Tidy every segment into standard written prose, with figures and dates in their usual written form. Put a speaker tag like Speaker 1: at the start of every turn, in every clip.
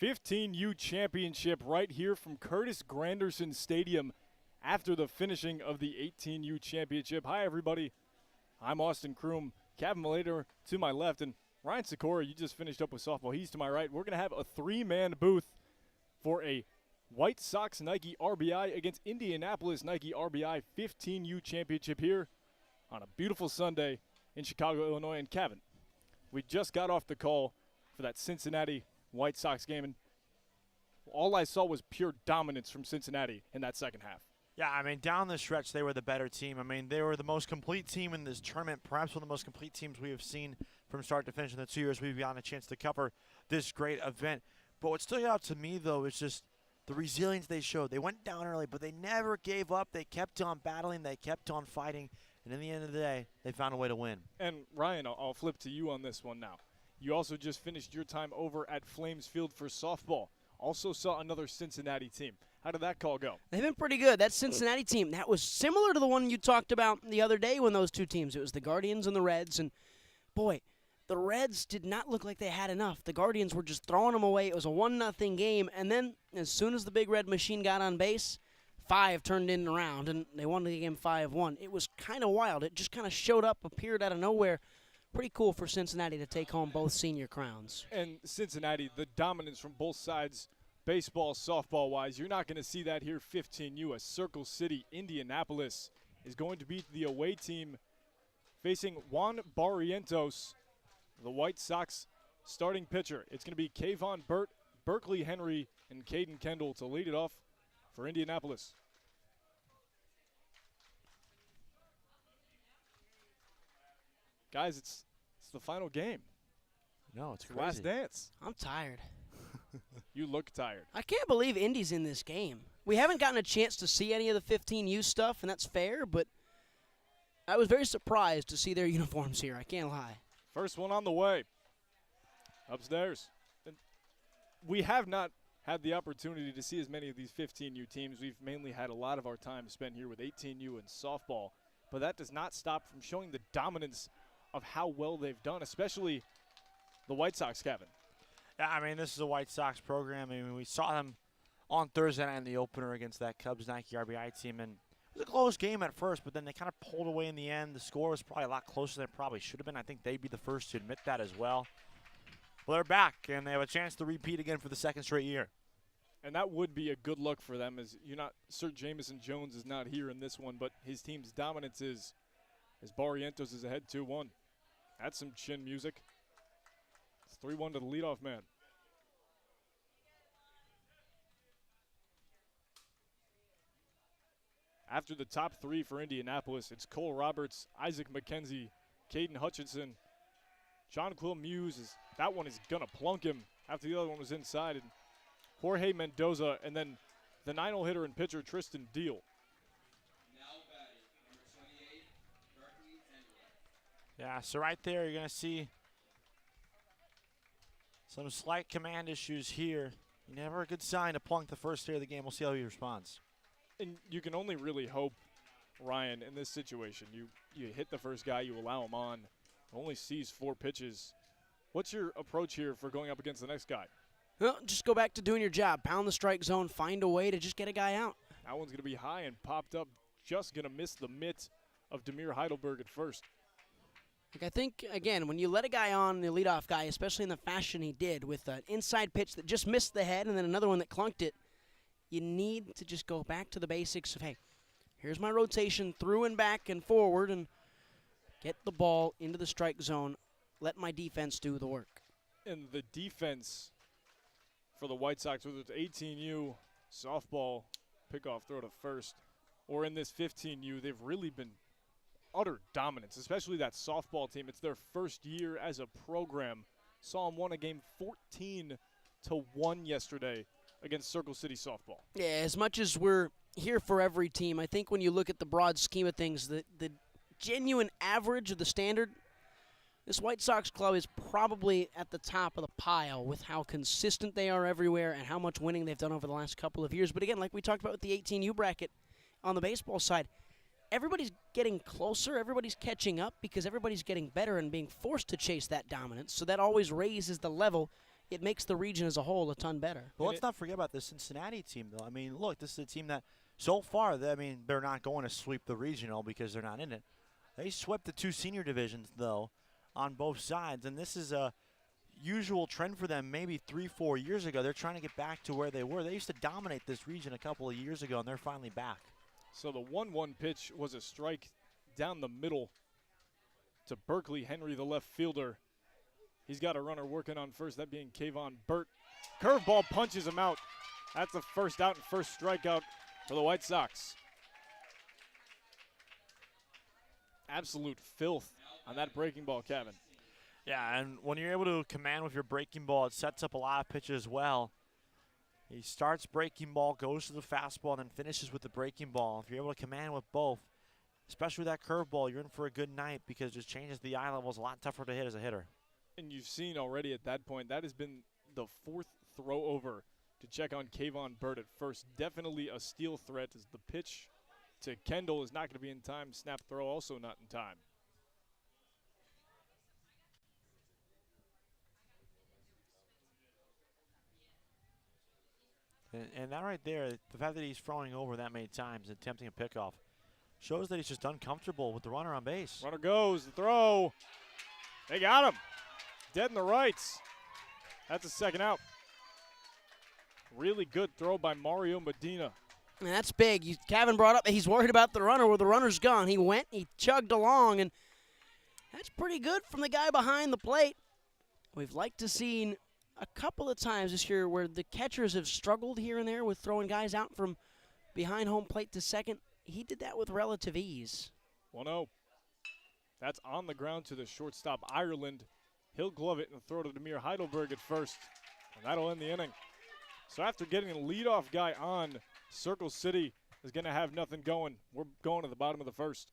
Speaker 1: 15U championship right here from Curtis Granderson Stadium after the finishing of the 18U championship. Hi, everybody. I'm Austin Kroom. Kevin Malater to my left, and Ryan Sikora, you just finished up with softball. He's to my right. We're going to have a three-man booth for a White Sox Nike RBI against Indianapolis Nike RBI 15U championship here on a beautiful Sunday in Chicago, Illinois. And Kevin, we just got off the call for that Cincinnati White Sox game, and all I saw was pure dominance from Cincinnati in that second half.
Speaker 2: Yeah, I mean, down the stretch, they were the better team. I mean, they were the most complete team in this tournament, perhaps one of the most complete teams we have seen from start to finish in the 2 years we've gotten a chance to cover this great event. But what stood out to me, though, is just the resilience they showed. They went down early, but they never gave up. They kept on battling. They kept on fighting. And in the end of the day, they found a way to win.
Speaker 1: And, Ryan, I'll flip to you on this one now. You also just finished your time over at Flames Field for softball. Also saw another Cincinnati team. How did that call go?
Speaker 3: They've been pretty good. That Cincinnati team, that was similar to the one you talked about the other day when those two teams. It was the Guardians and the Reds. And, boy, the Reds did not look like they had enough. The Guardians were just throwing them away. It was a 1-0 game. And then as soon as the Big Red Machine got on base, 5 turned in and around, and they won the game 5-1. It was kind of wild. It just kind of showed up, appeared out of nowhere. Pretty cool for Cincinnati to take home both senior crowns.
Speaker 1: And Cincinnati, the dominance from both sides, baseball, softball-wise, you're not going to see that here 15U. As Circle City, Indianapolis is going to beat the away team facing Juan Barrientos, the White Sox starting pitcher. It's going to be Kayvon Burt, Berkeley Henry, and Caden Kendall to lead it off for Indianapolis. Guys, it's the final game.
Speaker 2: No, it's crazy.
Speaker 1: Last dance.
Speaker 3: I'm tired.
Speaker 1: You look tired.
Speaker 3: I can't believe Indy's in this game. We haven't gotten a chance to see any of the 15U stuff, and that's fair, but I was very surprised to see their uniforms here. I can't lie.
Speaker 1: First one on the way. Upstairs. And we have not had the opportunity to see as many of these 15U teams. We've mainly had a lot of our time spent here with 18U and softball, but that does not stop from showing the dominance of how well they've done, especially the White Sox, Kevin.
Speaker 2: Yeah, I mean, this is a White Sox program. I mean, we saw them on Thursday night in the opener against that Cubs Nike RBI team, and it was a close game at first, but then they kind of pulled away in the end. The score was probably a lot closer than it probably should have been. I think they'd be the first to admit that as well. Well, they're back, and they have a chance to repeat again for the second straight year.
Speaker 1: And that would be a good look for them, as Sir Jamison Jones is not here in this one, but his team's dominance is, as Barrientos is ahead 2-1. That's some chin music. It's 3-1 to the leadoff man. After the top three for Indianapolis, it's Cole Roberts, Isaac McKenzie, Caden Hutchinson, Jonquil Muse. That one is going to plunk him after the other one was inside. And Jorge Mendoza, and then the 9-hole hitter and pitcher, Tristan Deal.
Speaker 2: Yeah, so right there you're going to see some slight command issues here. Never a good sign to plunk the first hitter of the game. We'll see how he responds.
Speaker 1: And you can only really hope, Ryan, in this situation. You hit the first guy, you allow him on, only sees 4 pitches. What's your approach here for going up against the next guy?
Speaker 3: Well, just go back to doing your job. Pound the strike zone, find a way to just get a guy out.
Speaker 1: That one's going to be high and popped up, just going to miss the mitt of Demir Heidelberg at first.
Speaker 3: I think, again, when you let a guy on, the leadoff guy, especially in the fashion he did with an inside pitch that just missed the head and then another one that clunked it, you need to just go back to the basics of, hey, here's my rotation through and back and forward and get the ball into the strike zone. Let my defense do the work.
Speaker 1: And the defense for the White Sox, whether it's 18U, softball, pickoff throw to first, or in this 15U, they've really been utter dominance, especially that softball team. It's their first year as a program. Saw them win a game 14-1 yesterday against Circle City softball.
Speaker 3: Yeah, as much as we're here for every team, I think when you look at the broad scheme of things, the genuine average of the standard, this White Sox club is probably at the top of the pile with how consistent they are everywhere and how much winning they've done over the last couple of years. But again, like we talked about with the 18U bracket on the baseball side, everybody's getting closer, everybody's catching up because everybody's getting better and being forced to chase that dominance. So that always raises the level it makes the region as a whole a ton better.
Speaker 2: But let's not forget about the Cincinnati team, though. I mean, look, this is a team that so far, they're not going to sweep the regional because they're not in it. They swept the 2 senior divisions, though, on both sides, and this is a usual trend for them maybe 3-4 years ago. They're trying to get back to where they were. They used to dominate this region a couple of years ago, and they're finally back.
Speaker 1: So the 1-1 pitch was a strike down the middle to Berkeley Henry, the left fielder. He's got a runner working on first, that being Kayvon Burt. Curveball punches him out. That's the first out and first strikeout for the White Sox. Absolute filth on that breaking ball, Kevin.
Speaker 2: Yeah, and when you're able to command with your breaking ball, it sets up a lot of pitches well. He starts breaking ball, goes to the fastball, and then finishes with the breaking ball. If you're able to command with both, especially with that curveball, you're in for a good night because it just changes the eye level. It's a lot tougher to hit as a hitter.
Speaker 1: And you've seen already at that point, that has been the 4th throw over to check on Kayvon Burt at first. Definitely a steal threat as the pitch to Kendall is not going to be in time. Snap throw also not in time.
Speaker 2: And that right there, the fact that he's throwing over that many times, attempting a pickoff, shows that he's just uncomfortable with the runner on base.
Speaker 1: Runner goes, the throw. They got him. Dead in the rights. That's a second out. Really good throw by Mario Medina.
Speaker 3: And that's big. Kevin brought up he's worried about the runner. Well, the runner's gone. He went, he chugged along, and that's pretty good from the guy behind the plate. We've liked to see a couple of times this year where the catchers have struggled here and there with throwing guys out from behind home plate to second. He did that with relative ease.
Speaker 1: 1-0. That's on the ground to the shortstop, Ireland. He'll glove it and throw to Demir Heidelberg at first, and that'll end the inning. So after getting a leadoff guy on, Circle City is going to have nothing going. We're going to the bottom of the first.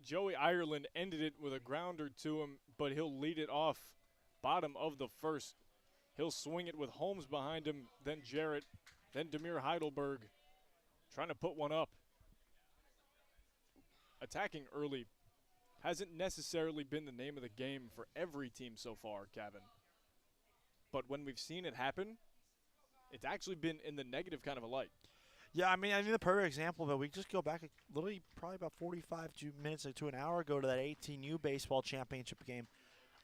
Speaker 1: Joey Ireland ended it with a grounder to him, but he'll lead it off bottom of the first. He'll swing it with Holmes behind him, then Jarrett, then Demir Heidelberg trying to put one up. Attacking early hasn't necessarily been the name of the game for every team so far, Kevin. But when we've seen it happen, it's actually been in the negative kind of a light.
Speaker 2: Yeah, I mean the perfect example of it, we just go back literally probably about 45 minutes to an hour ago to that 18U baseball championship game.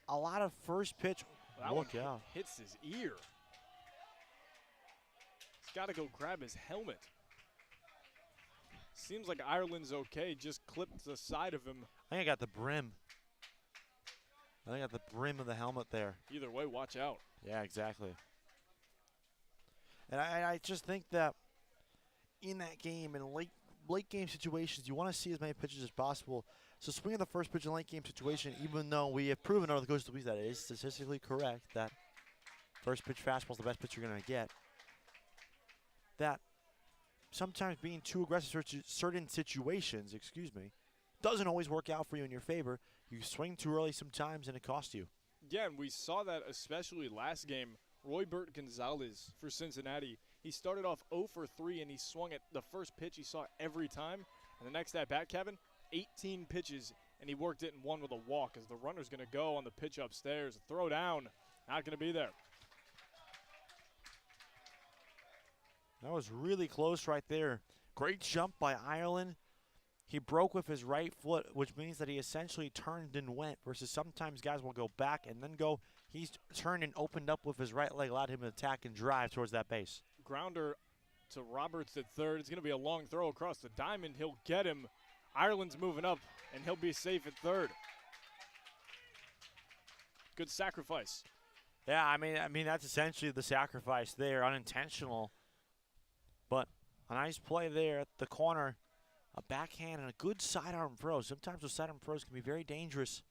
Speaker 2: A lot of first pitch.
Speaker 1: That
Speaker 2: Look
Speaker 1: one
Speaker 2: out.
Speaker 1: hits his ear. He's got to go grab his helmet. Seems like Ireland's okay, just clipped the side of him.
Speaker 2: I think I got the brim. I think I got the brim of the helmet there.
Speaker 1: Either way, watch out.
Speaker 2: Yeah, exactly. And I just think that in that game, in late game situations, you want to see as many pitches as possible. So swinging the first pitch in late game situation, even though we have proven over the course of the week that it is statistically correct that first pitch fastball is the best pitch you're going to get, that sometimes being too aggressive for certain situations, doesn't always work out for you in your favor. You swing too early sometimes and it costs you.
Speaker 1: Yeah, and we saw that especially last game. Roybert Gonzalez for Cincinnati. He started off 0 for 3, and he swung at the first pitch he saw every time. And the next at bat, Kevin, 18 pitches, and he worked it in one with a walk as the runner's going to go on the pitch upstairs. Throw down, not going to be there.
Speaker 2: That was really close right there. Great jump by Ireland. He broke with his right foot, which means that he essentially turned and went, versus sometimes guys will go back and then go. He's turned and opened up with his right leg, allowed him to attack and drive towards that base.
Speaker 1: Grounder to Roberts at third. It's going to be a long throw across the diamond. He'll get him. Ireland's moving up, and he'll be safe at third. Good sacrifice.
Speaker 2: Yeah, I mean that's essentially the sacrifice there, unintentional. But a nice play there at the corner. A backhand and a good sidearm throw. Sometimes those sidearm throws can be very dangerous.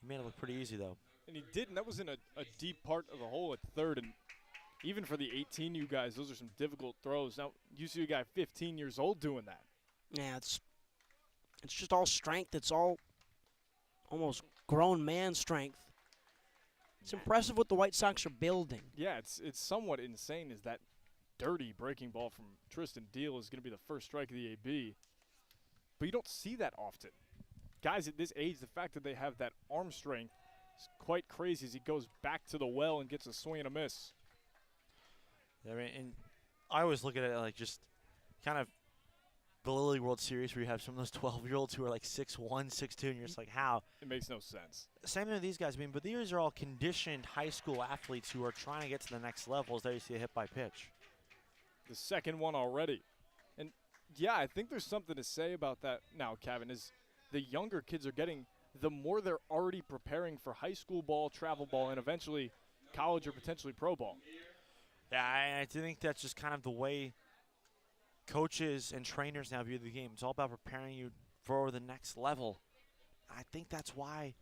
Speaker 2: He made it look pretty easy, though.
Speaker 1: And he did, and that was in a deep part of the hole at third. And even for the 18U guys, those are some difficult throws. Now, you see a guy 15 years old doing that.
Speaker 3: Yeah, it's just all strength. It's all almost grown man strength. It's impressive what the White Sox are building.
Speaker 1: Yeah, it's somewhat insane is that dirty breaking ball from Tristan Deal is going to be the first strike of the AB. But you don't see that often. Guys at this age, the fact that they have that arm strength is quite crazy as he goes back to the well and gets a swing and a miss.
Speaker 2: I mean, and I always look at it like just kind of the Little League World Series where you have some of those 12-year-olds who are like 6'1", 6'2", and you're just like, how?
Speaker 1: It makes no sense.
Speaker 2: Same thing with these guys. I mean, but these are all conditioned high school athletes who are trying to get to the next levels. There you see a hit by pitch.
Speaker 1: The second one already. And, yeah, I think there's something to say about that now, Kevin, is the younger kids are getting, the more they're already preparing for high school ball, travel ball, and eventually college or potentially pro ball.
Speaker 2: Yeah, I think that's just kind of the way coaches and trainers now view the game. It's all about preparing you for the next level. I think that's why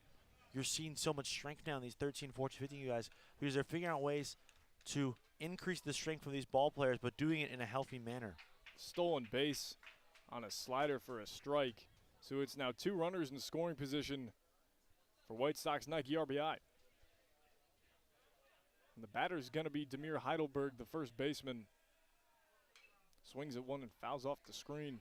Speaker 2: you're seeing so much strength now in these 13, 14, 15 guys, because they're figuring out ways to increase the strength of these ball players, but doing it in a healthy manner.
Speaker 1: Stolen base on a slider for a strike. So it's now 2 runners in scoring position for White Sox Nike RBI. And the batter's going to be Demir Heidelberg, the first baseman. Swings at one and fouls off the screen.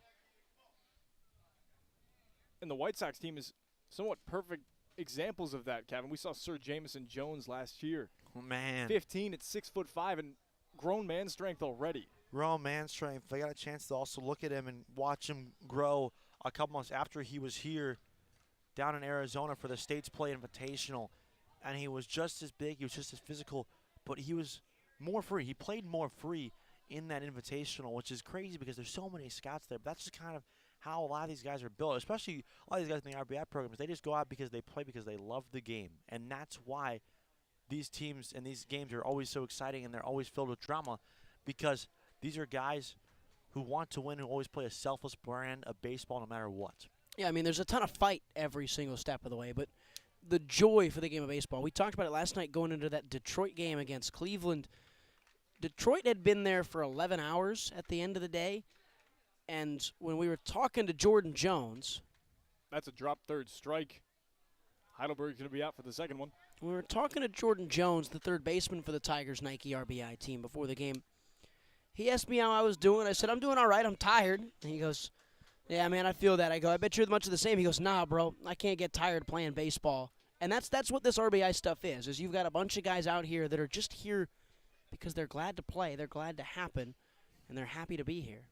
Speaker 1: And the White Sox team is somewhat perfect examples of that, Kevin. We saw Sir Jamison Jones last year.
Speaker 2: Oh, man.
Speaker 1: 15 at 6'5" and grown man strength already.
Speaker 2: Grown man strength. I got a chance to also look at him and watch him grow a couple months after he was here down in Arizona for the States Play Invitational. And he was just as big. He was just as physical. But he was more free. He played more free in that Invitational, which is crazy because there's so many scouts there. But that's just kind of how a lot of these guys are built, especially a lot of these guys in the RBI programs. They just go out because they play because they love the game. And that's why these teams and these games are always so exciting and they're always filled with drama, because these are guys who want to win and always play a selfless brand of baseball no matter what.
Speaker 3: Yeah, I mean, there's a ton of fight every single step of the way, but the joy for the game of baseball. We talked about it last night going into that Detroit game against Cleveland. Detroit had been there for 11 hours at the end of the day, and when we were talking to Jordan Jones.
Speaker 1: That's a drop third strike. Heidelberg's going to be out for the second one.
Speaker 3: We were talking to Jordan Jones, the third baseman for the Tigers Nike RBI team, before the game. He asked me how I was doing. I said, I'm doing all right. I'm tired. And he goes, yeah, man, I feel that. I go, I bet you're much of the same. He goes, nah, bro, I can't get tired playing baseball. And that's what this RBI stuff is you've got a bunch of guys out here that are just here because they're glad to play, they're glad to happen, and they're happy to be here.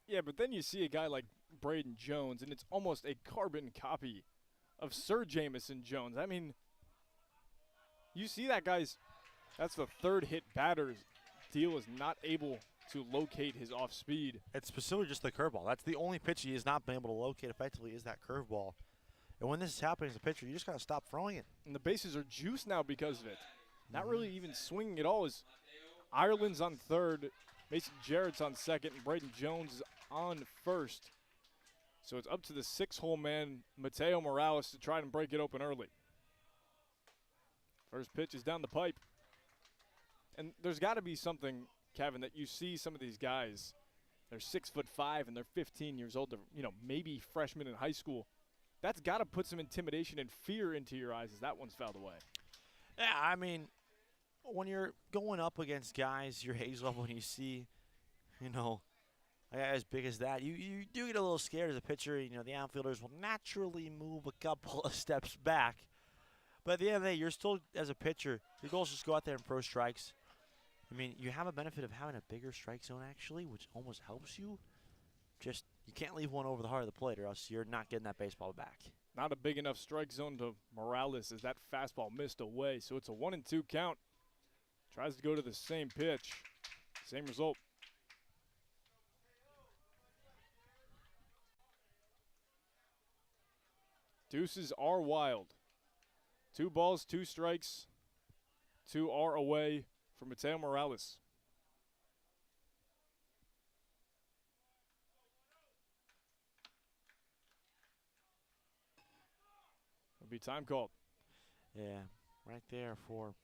Speaker 1: Yeah, but then you see a guy like Braden Jones, and it's almost a carbon copy of Sir Jamison Jones. I mean, you see that guy's, that's the third hit batter. Deal is not able to locate his off speed.
Speaker 2: It's specifically just the curveball. That's the only pitch he has not been able to locate effectively is that curveball. And when this is happening as a pitcher, you just got to stop throwing it.
Speaker 1: And the bases are juiced now because of it. Not really even swinging at all as Ireland's on third, Mason Jarrett's on second, and Braden Jones is on first. So it's up to the six-hole man, Mateo Morales, to try and break it open early. First pitch is down the pipe. And there's got to be something, Kevin, that you see some of these guys, they're 6'5" and they're 15 years old, they're, maybe freshmen in high school. That's got to put some intimidation and fear into your eyes as that one's fouled away.
Speaker 2: Yeah, I mean, when you're going up against guys your age level and you see, a guy as big as that, you do get a little scared as a pitcher. The outfielders will naturally move a couple of steps back. But at the end of the day, you're still, as a pitcher, your goal is just go out there and throw strikes. I mean, you have a benefit of having a bigger strike zone, actually, which almost helps you. Just, you can't leave one over the heart of the plate or else you're not getting that baseball back.
Speaker 1: Not a big enough strike zone to Morales as that fastball missed away. So it's a 1-2 count. Tries to go to the same pitch. Same result. Deuces are wild. 2 balls, 2 strikes. 2 are away for Mateo Morales. It'll be time called.
Speaker 2: Yeah, right there for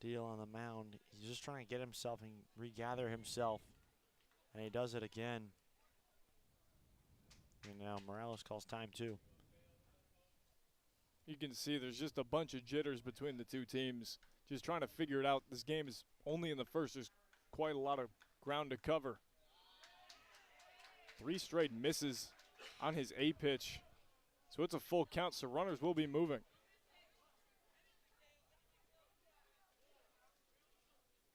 Speaker 2: Deal on the mound. He's just trying to get himself and regather himself, and he does it again. And now Morales calls time too.
Speaker 1: You can see there's just a bunch of jitters between the two teams, just trying to figure it out. This game is only in the first. There's quite a lot of ground to cover. 3 straight misses on his A pitch. So it's a full count, so runners will be moving.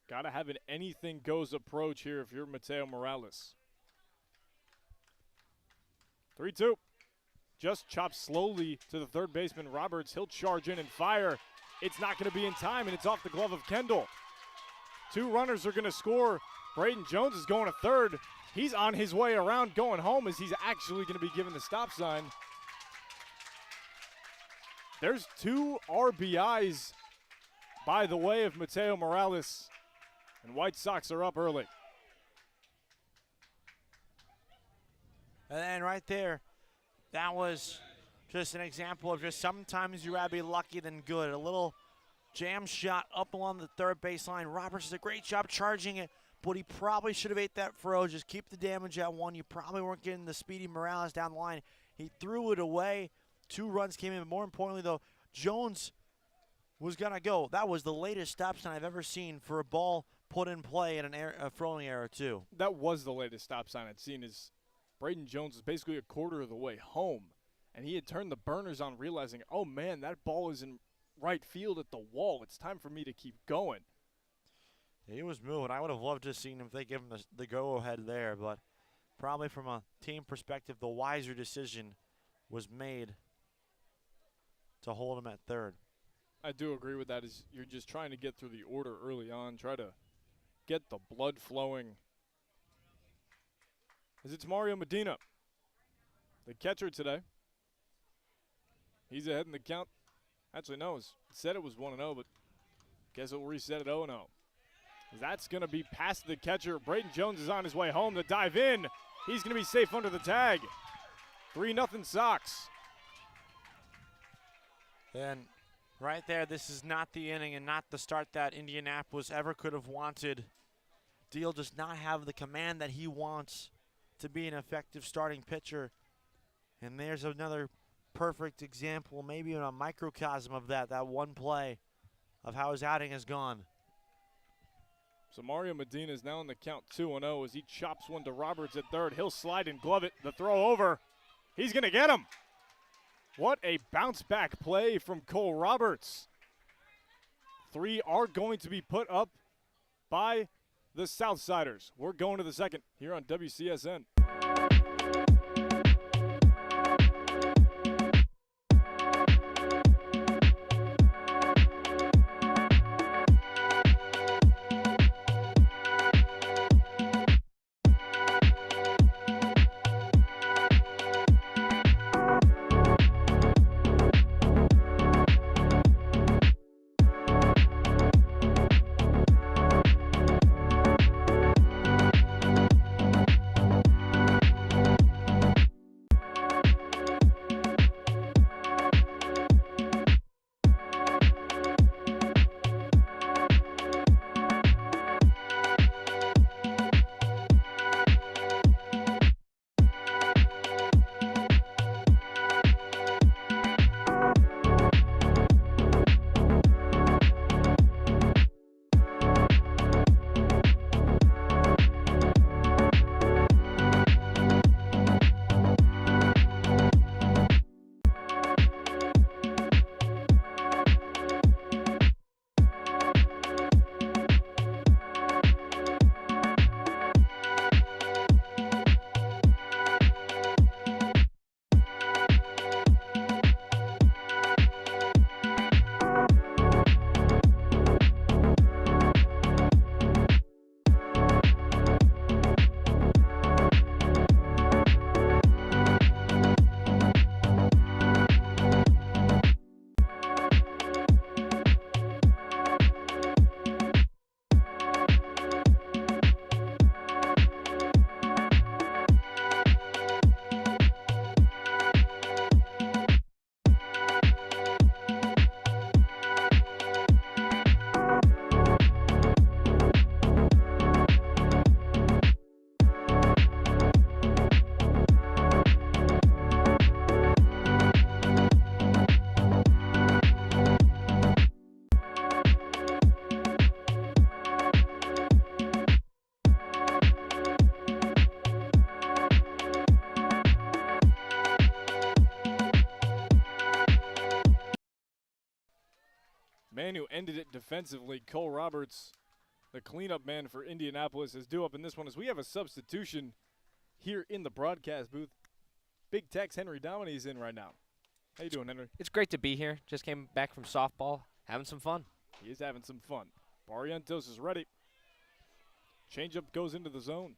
Speaker 1: Got to have an anything goes approach here if you're Mateo Morales. 3-2. Just chopped slowly to the third baseman, Roberts. He'll charge in and fire. It's not going to be in time, and it's off the glove of Kendall. 2 runners are going to score. Braden Jones is going to third. He's on his way around going home as he's actually going to be given the stop sign. There's 2 RBIs by the way of Mateo Morales, and White Sox are up early.
Speaker 2: And then right there, that was just an example of just sometimes you rather be lucky than good. A little jam shot up along the third baseline. Roberts does a great job charging it, but he probably should have ate that throw. Just keep the damage at 1. You probably weren't getting the speedy Morales down the line. He threw it away. 2 runs came in. More importantly, though, Jones was going to go. That was the latest stop sign I've ever seen for a ball put in play in a throwing error, too.
Speaker 1: That was the latest stop sign I'd seen. Is Braden Jones was basically a quarter of the way home, and he had turned the burners on, realizing, oh, man, that ball is in right field at the wall. It's time for me to keep going.
Speaker 2: He was moving. I would have loved to have seen him if they give him the go-ahead there, but probably from a team perspective, the wiser decision was made to hold him at third.
Speaker 1: I do agree with that. Is you're just trying to get through the order early on, try to get the blood flowing. As it's Mario Medina, the catcher today. He's ahead in the count. Actually, no, it said it was 1-0, but guess it will reset at 0-0. That's going to be past the catcher. Braden Jones is on his way home to dive in. He's going to be safe under the tag. 3-0 Sox.
Speaker 2: And right there, this is not the inning and not the start that Indianapolis ever could have wanted. Deal does not have the command that he wants to be an effective starting pitcher. And there's another perfect example, maybe in a microcosm of that one play of how his outing has gone.
Speaker 1: So Mario Medina is now in the count 2-0 as he chops one to Roberts at third. He'll slide and glove it. The throw over. He's going to get him. What a bounce back play from Cole Roberts. 3 are going to be put up by the Southsiders. We're going to the second here on WCSN. Man who ended it defensively, Cole Roberts, the cleanup man for Indianapolis, is due up in this one as we have a substitution here in the broadcast booth. Big Tex Henry Domini's in right now. How you doing, Henry?
Speaker 4: It's great to be here. Just came back from softball, having some fun.
Speaker 1: He is having some fun. Barrientos is ready. Changeup goes into the zone.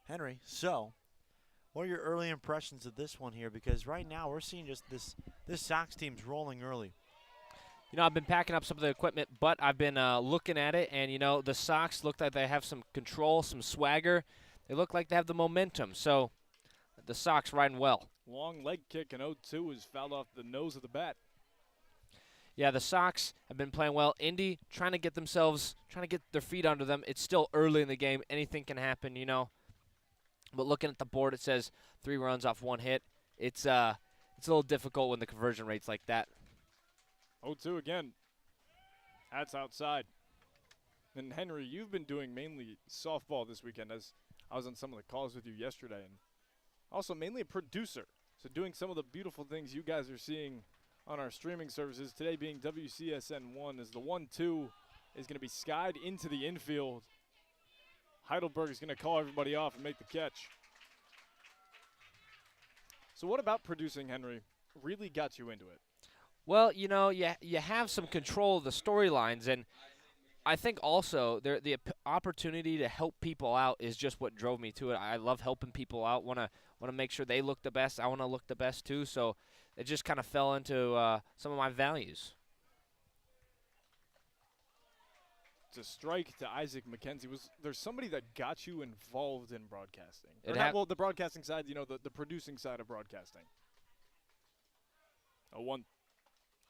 Speaker 2: Henry, so what are your early impressions of this one here? Because right now we're seeing just this Sox team's rolling early.
Speaker 4: You know, I've been packing up some of the equipment, but I've been looking at it, and, you know, the Sox look like they have some control, some swagger. They look like they have the momentum. So the Sox riding well.
Speaker 1: Long leg kick and 0-2 is fouled off the nose of the bat.
Speaker 4: Yeah, the Sox have been playing well. Indy trying to get their feet under them. It's still early in the game. Anything can happen, you know. But looking at the board, it says 3 runs off 1 hit. It's a little difficult when the conversion rate's like that.
Speaker 1: 0-2 again. That's outside. And Henry, you've been doing mainly softball this weekend, as I was on some of the calls with you yesterday, and also mainly a producer. So doing some of the beautiful things you guys are seeing on our streaming services. Today being WCSN 1 as the 1-2 is going to be skied into the infield. Heidelberg is going to call everybody off and make the catch. So what about producing, Henry, really got you into it?
Speaker 4: Well, you know, you have some control of the storylines, and I think also the opportunity to help people out is just what drove me to it. I love helping people out. Want to make sure they look the best. I want to look the best too. So it just kind of fell into some of my values.
Speaker 1: To strike to Isaac McKenzie, was there somebody that got you involved in broadcasting? Well, the broadcasting side, you know, the producing side of broadcasting. 0-1.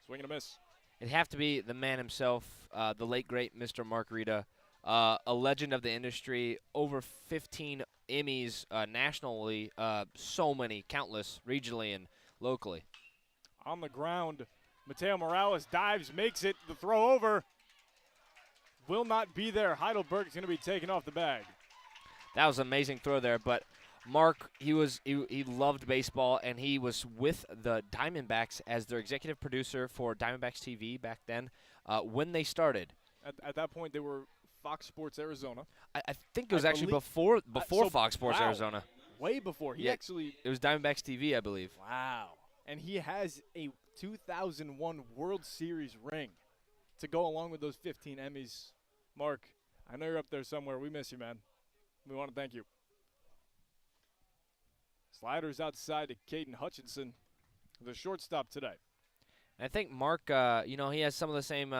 Speaker 1: Swing and a miss.
Speaker 4: It'd have to be the man himself, the late, great Mr. Mark Rita, a legend of the industry, over 15 Emmys nationally, so many, countless, regionally and locally.
Speaker 1: On the ground, Mateo Morales dives, makes it, the throw over. Will not be there. Heidelberg is going to be taken off the bag.
Speaker 4: That was an amazing throw there, but Mark, he loved baseball, and he was with the Diamondbacks as their executive producer for Diamondbacks TV back then when they started.
Speaker 1: At that point, they were Fox Sports Arizona.
Speaker 4: I think it was
Speaker 1: I
Speaker 4: actually
Speaker 1: believe-
Speaker 4: before
Speaker 1: so-
Speaker 4: Fox Sports
Speaker 1: wow.
Speaker 4: Arizona.
Speaker 1: Way before. He
Speaker 4: Yeah.
Speaker 1: actually.
Speaker 4: It was Diamondbacks TV, I believe.
Speaker 1: Wow. And he has a 2001 World Series ring to go along with those 15 Emmys. Mark, I know you're up there somewhere. We miss you, man. We want to thank you. Sliders outside to Caden Hutchinson, the shortstop today.
Speaker 4: And I think Mark, he has some of the same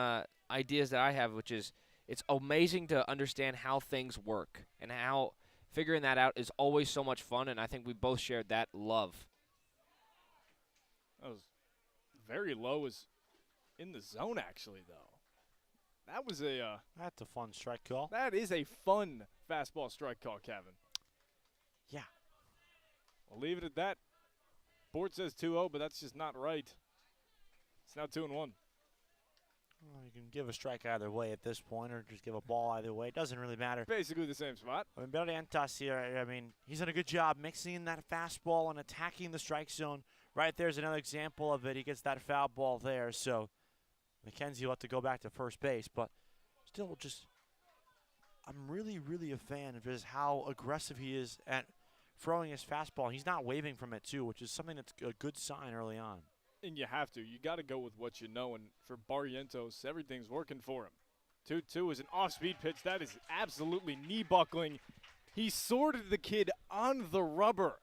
Speaker 4: ideas that I have, which is it's amazing to understand how things work and how figuring that out is always so much fun. And I think we both shared that love.
Speaker 1: That was very low, was in the zone actually though. That was
Speaker 2: That's a fun strike call.
Speaker 1: that is a fun fastball strike call, Kevin.
Speaker 2: Yeah.
Speaker 1: We'll leave it at that. Board says 2-0, but that's just not right. It's now 2-1.
Speaker 2: Well, you can give a strike either way at this point, or just give a ball either way. It doesn't really matter.
Speaker 1: Basically the same spot.
Speaker 2: I mean, Berrientas here, I mean, he's done a good job mixing in that fastball and attacking the strike zone. Right there's another example of it. He gets that foul ball there, so McKenzie will have to go back to first base. But still, I'm really, really a fan of just how aggressive he is at throwing his fastball. He's not waving from it, too, which is something that's a good sign early on.
Speaker 1: And you have to. You got to go with what you know. And for Barrientos, everything's working for him. 2-2 is an off-speed pitch. That is absolutely knee-buckling. He sorted the kid on the rubber.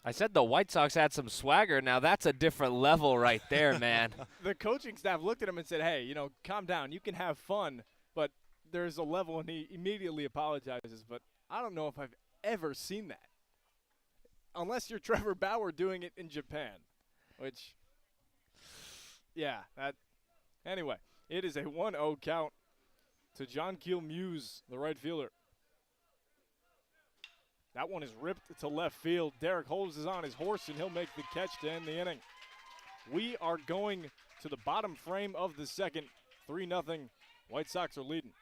Speaker 4: I said the White Sox had some swagger. Now that's a different level right there, man.
Speaker 1: The coaching staff looked at him and said, hey, calm down. You can have fun, but there's a level, and he immediately apologizes. But I don't know if I've ever seen that. Unless you're Trevor Bauer doing it in Japan, which, yeah, that. Anyway, it is a 1-0 count to John Keel Muse, the right fielder. That one is ripped to left field. Derek Holmes is on his horse, and he'll make the catch to end the inning. We are going to the bottom frame of the second. 3-0. White Sox are leading.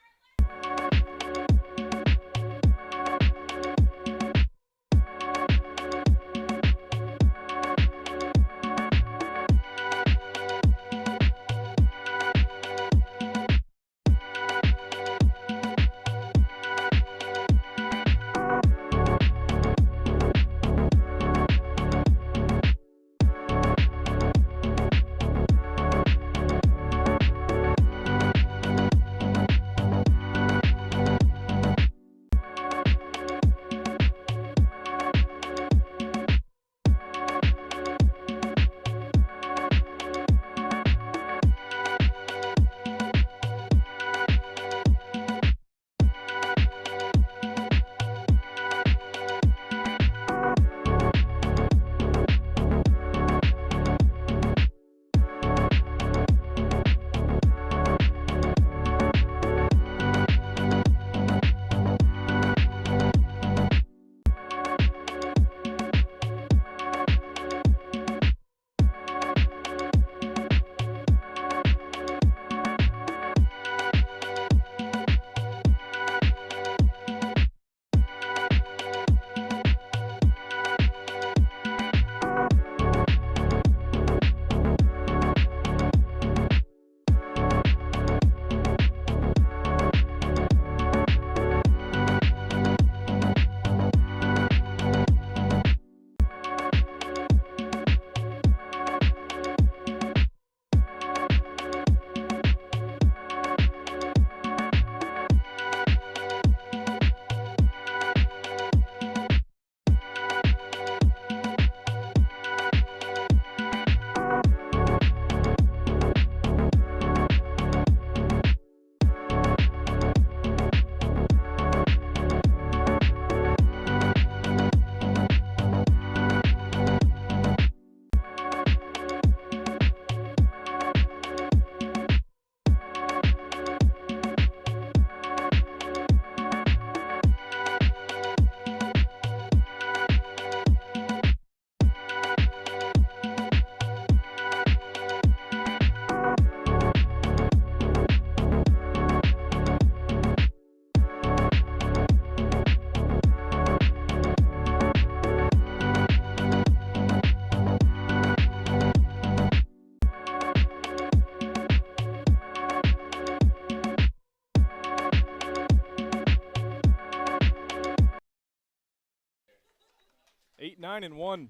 Speaker 1: 8-9-1.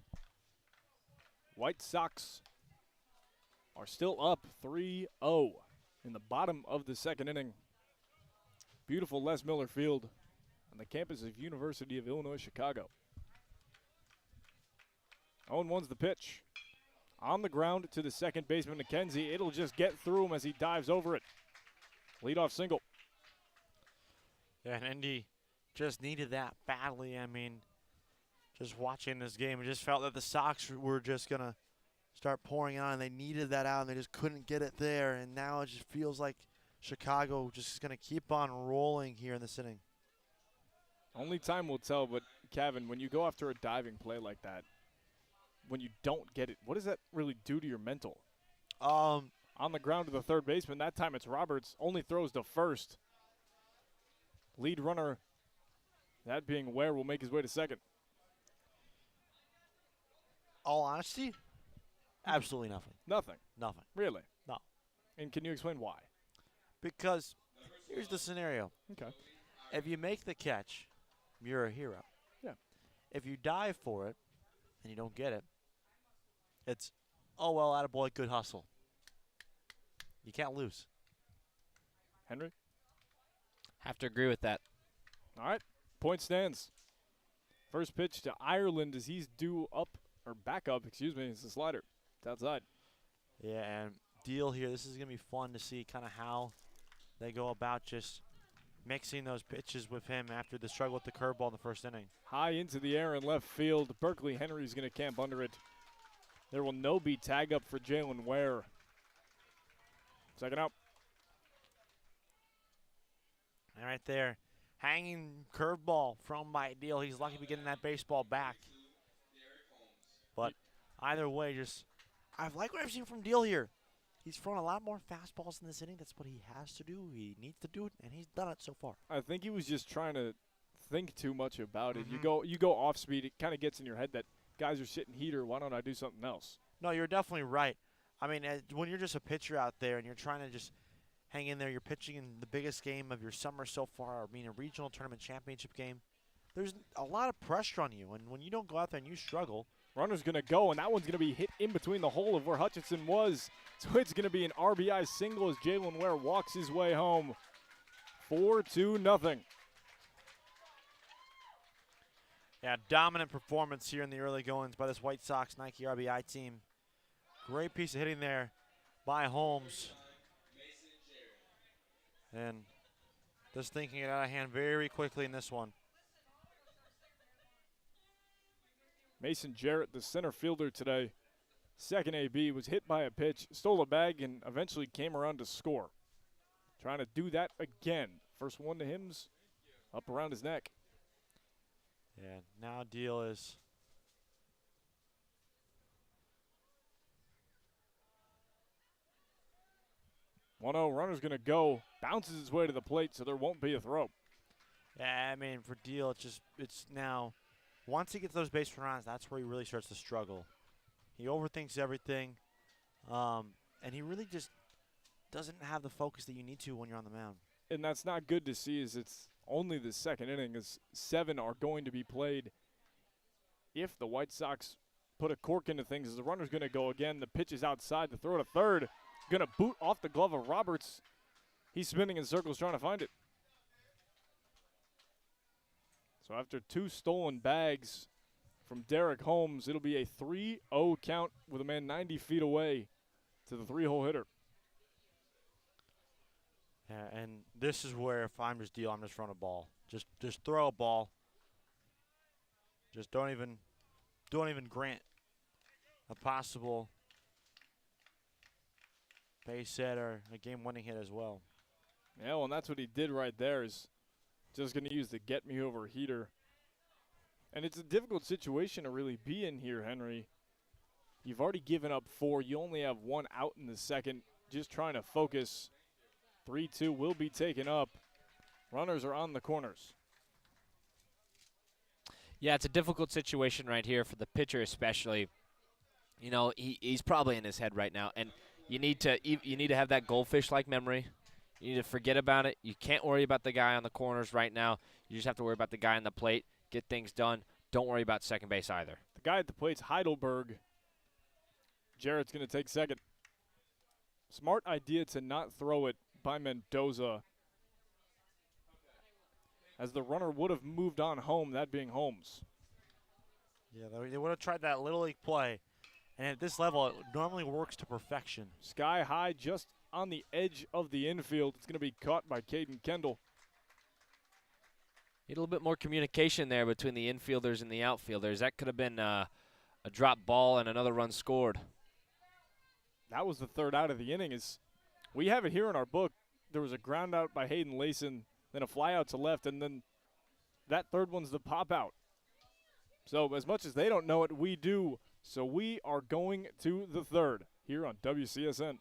Speaker 1: White Sox are still up 3-0 in the bottom of the second inning. Beautiful Les Miller Field on the campus of University of Illinois, Chicago. 0-1's the pitch. On the ground to the second baseman, McKenzie. It'll just get through him as he dives over it. Leadoff single.
Speaker 2: Yeah, and Indy just needed that badly. I mean, just watching this game, it just felt that the Sox were just going to start pouring on, and they needed that out, and they just couldn't get it there. And now it just feels like Chicago just is going to keep on rolling here in this inning.
Speaker 1: Only time will tell, but Kevin, when you go after a diving play like that, when you don't get it, what does that really do to your mental? On the ground to the third baseman, that time it's Roberts, only throws to first. Lead runner, that being Ware, will make his way to second.
Speaker 2: All honesty, absolutely nothing.
Speaker 1: Nothing.
Speaker 2: Nothing.
Speaker 1: Really?
Speaker 2: No.
Speaker 1: And can you explain why?
Speaker 2: Because here's the scenario.
Speaker 1: Okay.
Speaker 2: If you make the catch, you're a hero.
Speaker 1: Yeah.
Speaker 2: If you dive for it and you don't get it, it's, oh, well, attaboy, good hustle. You can't lose.
Speaker 1: Henry?
Speaker 4: Have to agree with that.
Speaker 1: All right. Point stands. First pitch to Ireland as he's due up, or back up, excuse me. It's the slider. It's outside.
Speaker 2: Yeah, and deal here, this is going to be fun to see kind of how they go about just mixing those pitches with him after the struggle with the curveball in the first inning.
Speaker 1: High into the air in left field. Berkeley Henry's going to camp under it. There will no be tag up for Jalen Ware. Second out.
Speaker 2: And right there, hanging curveball from by Deal. He's lucky to be getting that baseball back. But either way, just I like what I've seen from Deal here. He's thrown a lot more fastballs in this inning. That's what he has to do. He needs to do it, and he's done it so far.
Speaker 1: I think he was just trying to think too much about it. You go off speed. It kind of gets in your head that guys are sitting heater. Why don't I do something else?
Speaker 2: No, you're definitely right. I mean, when you're just a pitcher out there and you're trying to just hang in there, you're pitching in the biggest game of your summer so far, I mean a regional tournament championship game, there's a lot of pressure on you. And when you don't go out there and you struggle.
Speaker 1: Runner's going to go, and that one's going to be hit in between the hole of where Hutchinson was. So it's going to be an RBI single as Jalen Ware walks his way home. 4-0.
Speaker 2: Yeah, dominant performance here in the early goings by this White Sox Nike RBI team. Great piece of hitting there by Holmes. And just thinking it out of hand very quickly in this one.
Speaker 1: Mason Jarrett, the center fielder today, second AB, was hit by a pitch, stole a bag, and eventually came around to score. Trying to do that again. First one to him's up around his neck.
Speaker 2: Yeah, now Deal is
Speaker 1: 1-0, runner's going to go. Bounces his way to the plate, so there won't be a throw.
Speaker 2: Yeah, I mean, for Deal, it's now, once he gets those base runs, that's where he really starts to struggle. He overthinks everything, and he really just doesn't have the focus that you need to when you're on the mound.
Speaker 1: And that's not good to see, as it's only the second inning, as 7 are going to be played. If the White Sox put a cork into things, as the runner's going to go again, the pitch is outside, the throw to third, going to boot off the glove of Roberts. He's spinning in circles trying to find it. So after 2 stolen bags from Derek Holmes, it'll be a 3-0 count with a man 90 feet away to the 3-hole hitter.
Speaker 2: Yeah, and this is where if I'm just Deal, I'm just throwing a ball. Just throw a ball. Just don't even grant a possible base hit or a game-winning hit as well.
Speaker 1: Yeah, well, and that's what he did right there, is just going to use the get-me-over heater. And it's a difficult situation to really be in here, Henry. You've already given up 4. You only have 1 out in the second. Just trying to focus. 3-2 will be taken up. Runners are on the corners.
Speaker 4: Yeah, it's a difficult situation right here for the pitcher especially. You know, he's probably in his head right now, and you need to have that goldfish-like memory. You need to forget about it. You can't worry about the guy on the corners right now. You just have to worry about the guy on the plate, get things done. Don't worry about second base either.
Speaker 1: The guy at the plate's Heidelberg. Jarrett's going to take second. Smart idea to not throw it by Mendoza, as the runner would have moved on home, that being Holmes.
Speaker 2: Yeah, they would have tried that Little League play. And at this level, it normally works to perfection.
Speaker 1: Sky high, just on the edge of the infield. It's going to be caught by Caden Kendall.
Speaker 4: Need a little bit more communication there between the infielders and the outfielders. That could have been a drop ball and another run scored.
Speaker 1: That was the third out of the inning. We have it here in our book. There was a ground out by Hayden Layson, then a fly out to left, and then that third one's the pop out. So as much as they don't know it, we do. So we are going to the third here on WCSN.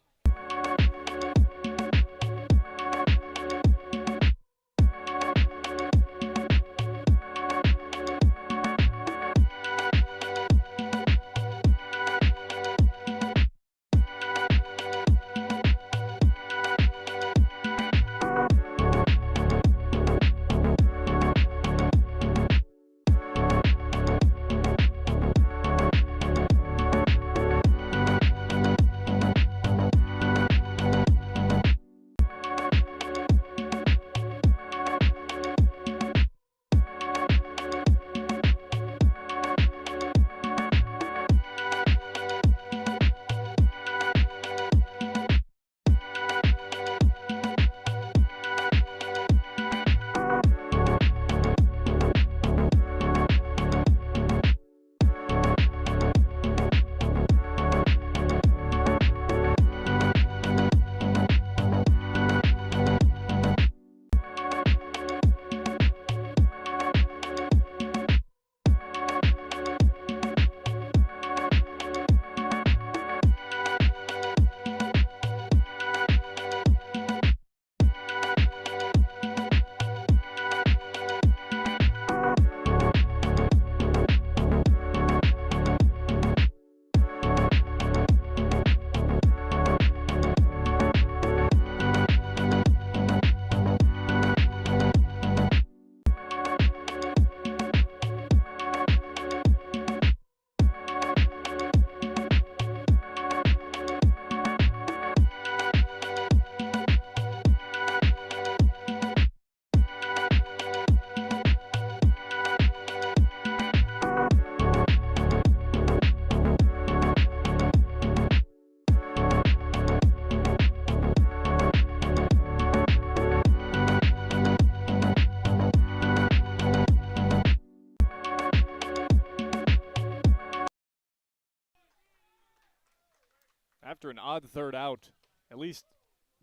Speaker 1: After an odd third out, at least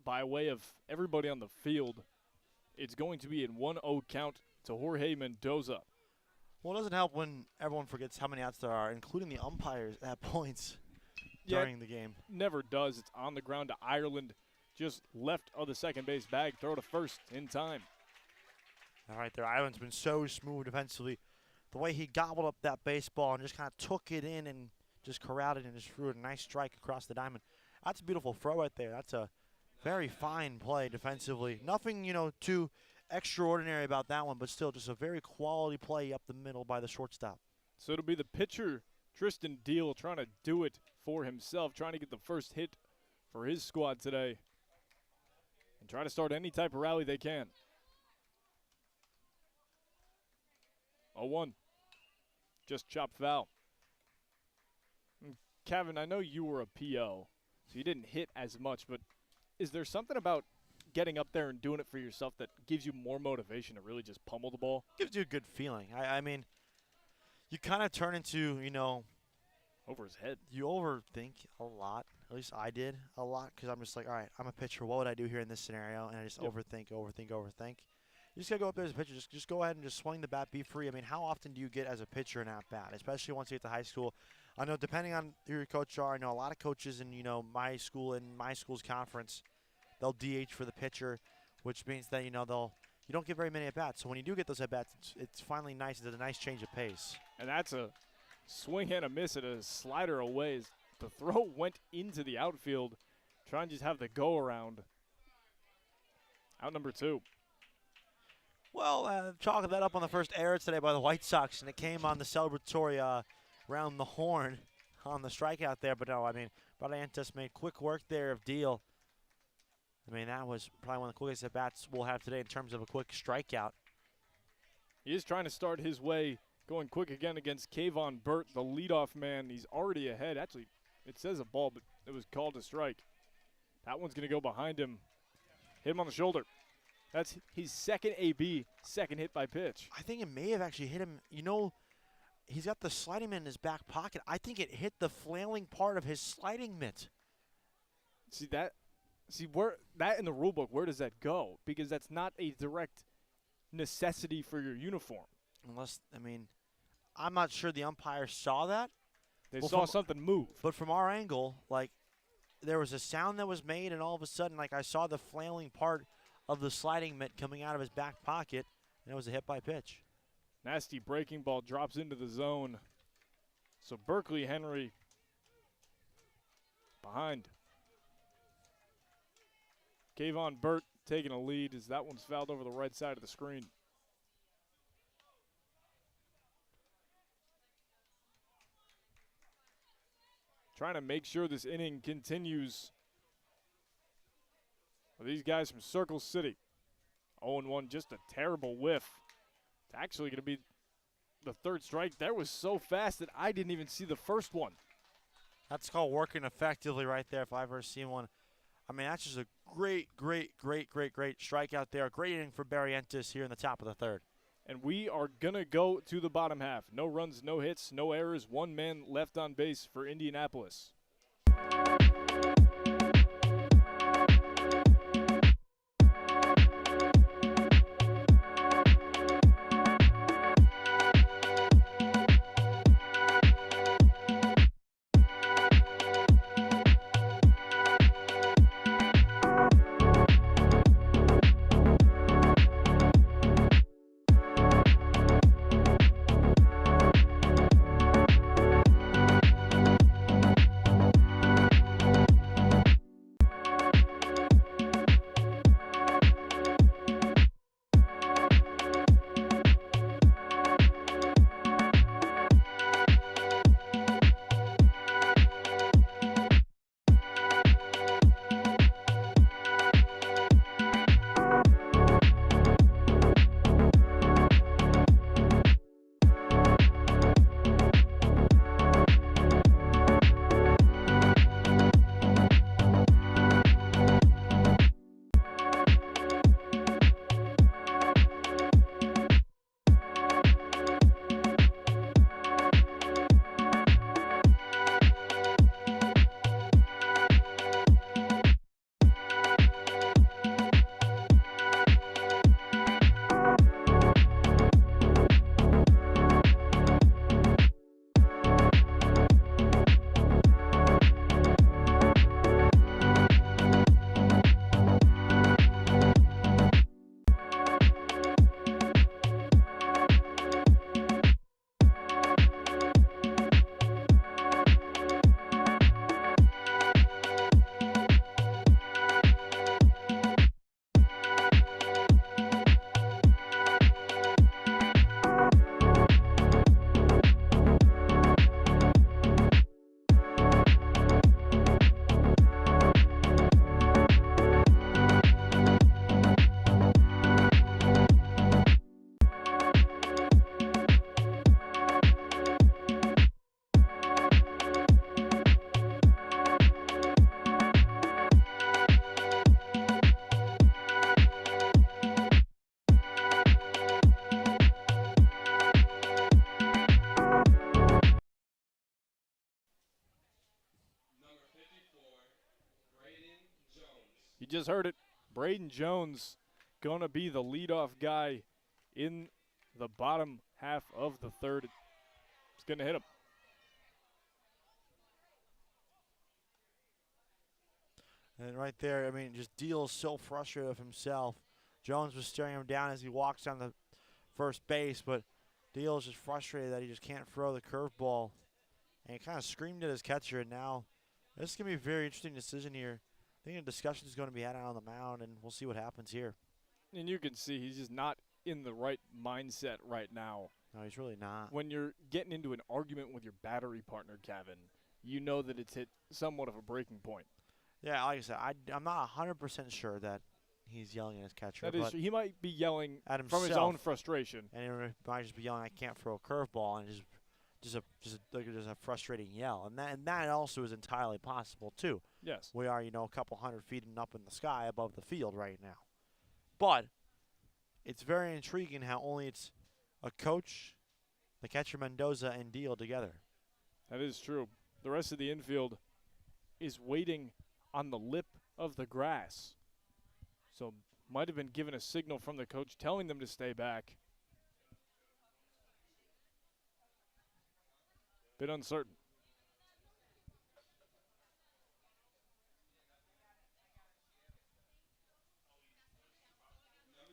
Speaker 1: by way of everybody on the field, it's going to be in 1-0 count to Jorge Mendoza.
Speaker 2: Well, it doesn't help when everyone forgets how many outs there are, including the umpires at points during the game.
Speaker 1: Never does. It's on the ground to Ireland, just left of the second base bag. Throw to first in time.
Speaker 2: All right, there. Ireland's been so smooth defensively. The way he gobbled up that baseball and just kind of took it in and just corralled it and just threw a nice strike across the diamond. That's a beautiful throw right there. That's a very fine play defensively. Nothing, too extraordinary about that one, but still just a very quality play up the middle by the shortstop.
Speaker 1: So it'll be the pitcher, Tristan Deal, trying to do it for himself, trying to get the first hit for his squad today and try to start any type of rally they can. 0-1. Just chopped foul. Kevin, I know you were a PO, so you didn't hit as much, but is there something about getting up there and doing it for yourself that gives you more motivation to really just pummel the ball?
Speaker 2: Gives you a good feeling. I mean, you kind of turn into,
Speaker 1: over his head.
Speaker 2: You overthink a lot. At least I did a lot because I'm just like, all right, I'm a pitcher. What would I do here in this scenario? And I just overthink. You just got to go up there as a pitcher. Just go ahead and just swing the bat, be free. I mean, how often do you get as a pitcher an at-bat, especially once you get to high school? I know depending on who your coach are, I know a lot of coaches in, my school and my school's conference, they'll DH for the pitcher, which means that, you don't get very many at-bats. So when you do get those at-bats, it's finally nice. It's a nice change of pace.
Speaker 1: And that's a swing and a miss at a slider away. The throw went into the outfield, trying to just have the go-around. Out number 2.
Speaker 2: Well, chalking that up on the first error today by the White Sox, and it came on the celebratory round the horn on the strikeout there. But no, I mean, Barrientos made quick work there of Deal. I mean, that was probably one of the quickest at-bats we'll have today in terms of a quick strikeout.
Speaker 1: He is trying to start his way, going quick again against Kayvon Burt, the leadoff man. He's already ahead. Actually, it says a ball, but it was called a strike. That one's going to go behind him. Hit him on the shoulder. That's his second AB, second hit by pitch.
Speaker 2: I think it may have actually hit him. You know, he's got the sliding mitt in his back pocket. I think it hit the flailing part of his sliding mitt.
Speaker 1: See that? See where that in the rule book, where does that go? Because that's not a direct necessity for your uniform.
Speaker 2: Unless, I mean, I'm not sure the umpire saw that.
Speaker 1: They
Speaker 2: Well,
Speaker 1: saw
Speaker 2: from-
Speaker 1: something move.
Speaker 2: But from our angle, like, there was a sound that was made, and all of a sudden, like, I saw the flailing part of the sliding mitt coming out of his back pocket, and it was a hit by pitch.
Speaker 1: Nasty breaking ball drops into the zone. So Berkeley Henry behind. Kayvon Burt taking a lead as that one's fouled over the right side of the screen. Trying to make sure this inning continues. Well, these guys from Circle City. 0-1, just a terrible whiff. It's actually going to be the third strike. That was so fast that I didn't even see the first one.
Speaker 2: That's called working effectively right there if I've ever seen one. I mean, that's just a great strikeout there. Great inning for Barrientos here in the top of the third.
Speaker 1: And we are going to go to the bottom half. No runs, no hits, no errors. One man left on base for Indianapolis. You just heard it. Braden Jones going to be the leadoff guy in the bottom half of the third. It's going to hit him.
Speaker 2: And right there, I mean, just Deal's so frustrated with himself. Jones was staring him down as he walks down the first base, but Deal's just frustrated that he just can't throw the curveball. And he kind of screamed at his catcher, and now this is going to be a very interesting decision here. I think a discussion is going to be had out on the mound, and we'll see what happens here.
Speaker 1: And you can see he's just not in the right mindset right now.
Speaker 2: No, he's really not.
Speaker 1: When you're getting into an argument with your battery partner, Kevin, you know that it's hit somewhat of a breaking point.
Speaker 2: Yeah, like I said, I'm not 100% sure that he's yelling at his catcher.
Speaker 1: That is,
Speaker 2: but
Speaker 1: he might be yelling
Speaker 2: at
Speaker 1: from his
Speaker 2: himself.
Speaker 1: own frustration.
Speaker 2: And he might just be yelling, "I can't throw a curveball," and just a frustrating yell. And that also is entirely possible too.
Speaker 1: Yes.
Speaker 2: We are, a couple 100 feet and up in the sky above the field right now. But it's very intriguing how only it's a coach, the catcher Mendoza, and Deal together.
Speaker 1: That is true. The rest of the infield is waiting on the lip of the grass. So might have been given a signal from the coach telling them to stay back. Bit uncertain.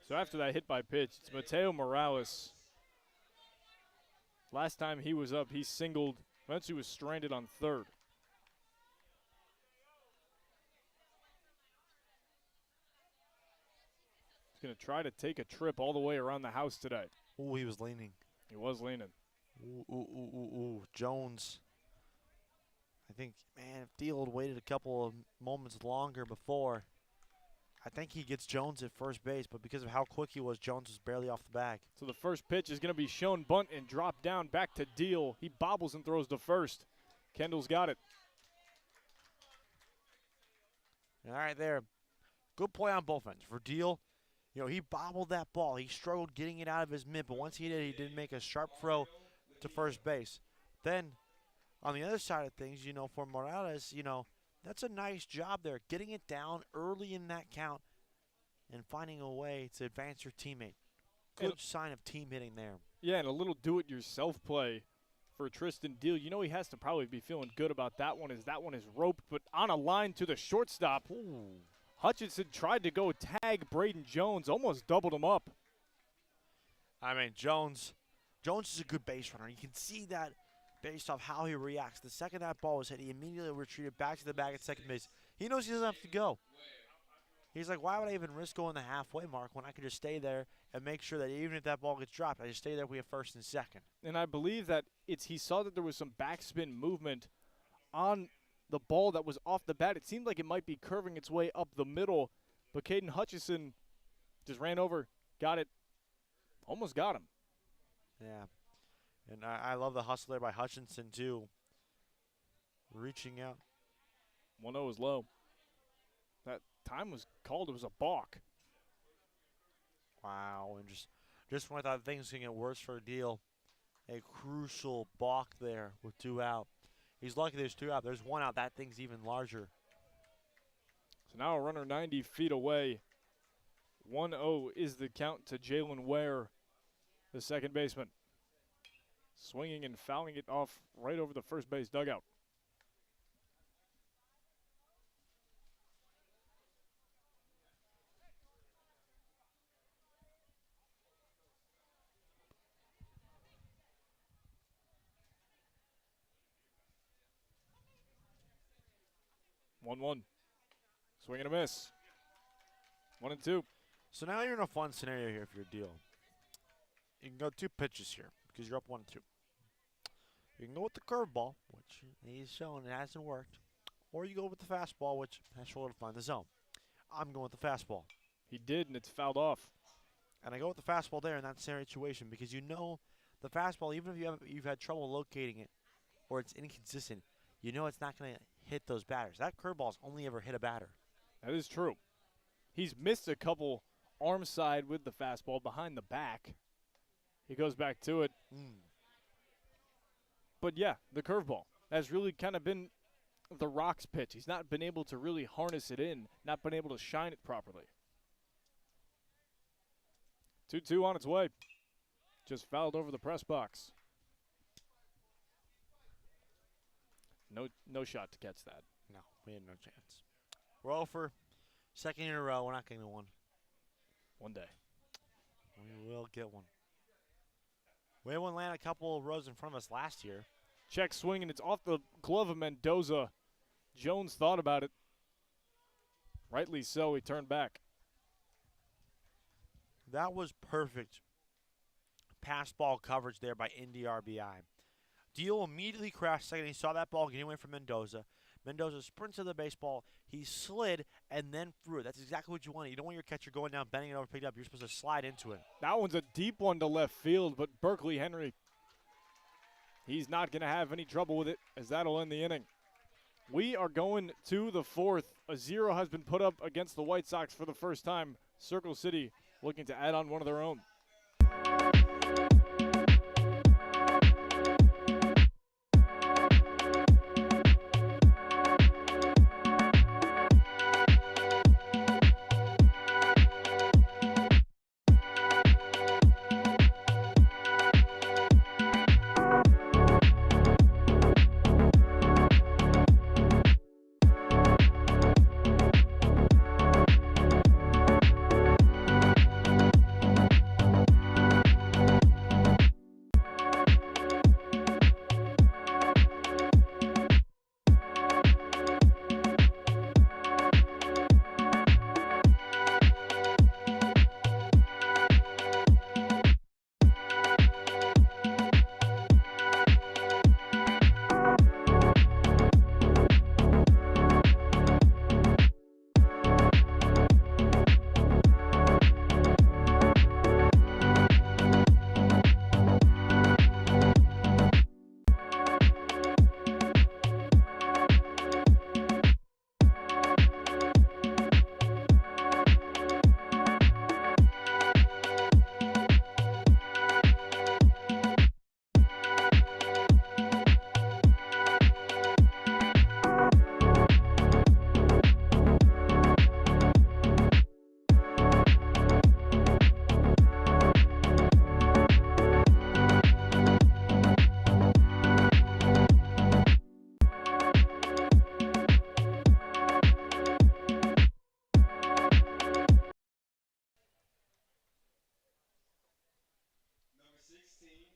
Speaker 1: So after that hit by pitch, it's Mateo Morales. Last time he was up, he singled. Eventually was stranded on third. He's going to try to take a trip all the way around the house today.
Speaker 2: Ooh, he was leaning.
Speaker 1: He was leaning.
Speaker 2: Ooh. Jones. I think, man, if Deal had waited a couple of moments longer before, I think he gets Jones at first base, but because of how quick he was, Jones was barely off the bag.
Speaker 1: So the first pitch is going to be shown bunt and drop down back to Deal. He bobbles and throws to first. Kendall's got it.
Speaker 2: All right, there. Good play on both ends. For Deal, he bobbled that ball. He struggled getting it out of his mitt, but once he did make a sharp throw to first base. Then, on the other side of things, for Morales, that's a nice job there. Getting it down early in that count and finding a way to advance your teammate. Good sign of team hitting there.
Speaker 1: Yeah, and a little do-it-yourself play for Tristan Deal. He has to probably be feeling good about that one, as that one is roped, but on a line to the shortstop.
Speaker 2: Ooh.
Speaker 1: Hutchinson tried to go tag Braden Jones, almost doubled him up.
Speaker 2: I mean, Jones is a good base runner. You can see that based off how he reacts. The second that ball was hit, he immediately retreated back to the bag at second base. He knows he doesn't have to go. He's like, why would I even risk going the halfway mark when I could just stay there and make sure that even if that ball gets dropped, I just stay there, we have first and second.
Speaker 1: And I believe that he saw that there was some backspin movement on the ball that was off the bat. It seemed like it might be curving its way up the middle, but Caden Hutchison just ran over, got it, almost got him.
Speaker 2: Yeah. And I love the hustle there by Hutchinson, too. Reaching out.
Speaker 1: 1-0 is low. That time was called. It was a balk.
Speaker 2: Wow. And just when I thought things were going to get worse for a Deal, a crucial balk there with 2 out. He's lucky there's 2 out. There's 1 out. That thing's even larger.
Speaker 1: So now a runner 90 feet away. 1-0 is the count to Jalen Ware, the second baseman. Swinging and fouling it off right over the first base dugout. One. Swing and a miss. 1-2.
Speaker 2: So now you're in a fun scenario here if you're a Deal. You can go 2 pitches here because you're up 1-2. You can go with the curveball, which he's shown it hasn't worked, or you go with the fastball, which has struggled to find the zone. I'm going with the fastball.
Speaker 1: He did, and it's fouled off.
Speaker 2: And I go with the fastball there in that situation because the fastball, even if you've had trouble locating it or it's inconsistent, it's not going to hit those batters. That curveball's only ever hit a batter.
Speaker 1: That is true. He's missed a couple arm side with the fastball behind the back. He goes back to it. But, yeah, the curveball has really kind of been the Rock's pitch. He's not been able to really harness it in, not been able to shine it properly. 2-2 on its way. Just fouled over the press box. No shot to catch that.
Speaker 2: No, we had no chance. We're over. Second in a row. We're not getting one.
Speaker 1: One day.
Speaker 2: We will get one. We had one land a couple of rows in front of us last year.
Speaker 1: Check swing, and it's off the glove of Mendoza. Jones thought about it. Rightly so, he turned back.
Speaker 2: That was perfect pass ball coverage there by Indy RBI. Deal immediately crashed second. He saw that ball getting away from Mendoza. Mendoza sprints to the baseball. He slid and then threw it. That's exactly what you want. You don't want your catcher going down, bending it over, picked up. You're supposed to slide into it.
Speaker 1: That one's a deep one to left field, but Berkeley Henry, he's not going to have any trouble with it, as that'll end the inning. We are going to the fourth. A 0 has been put up against the White Sox for the first time. Circle City looking to add on one of their own.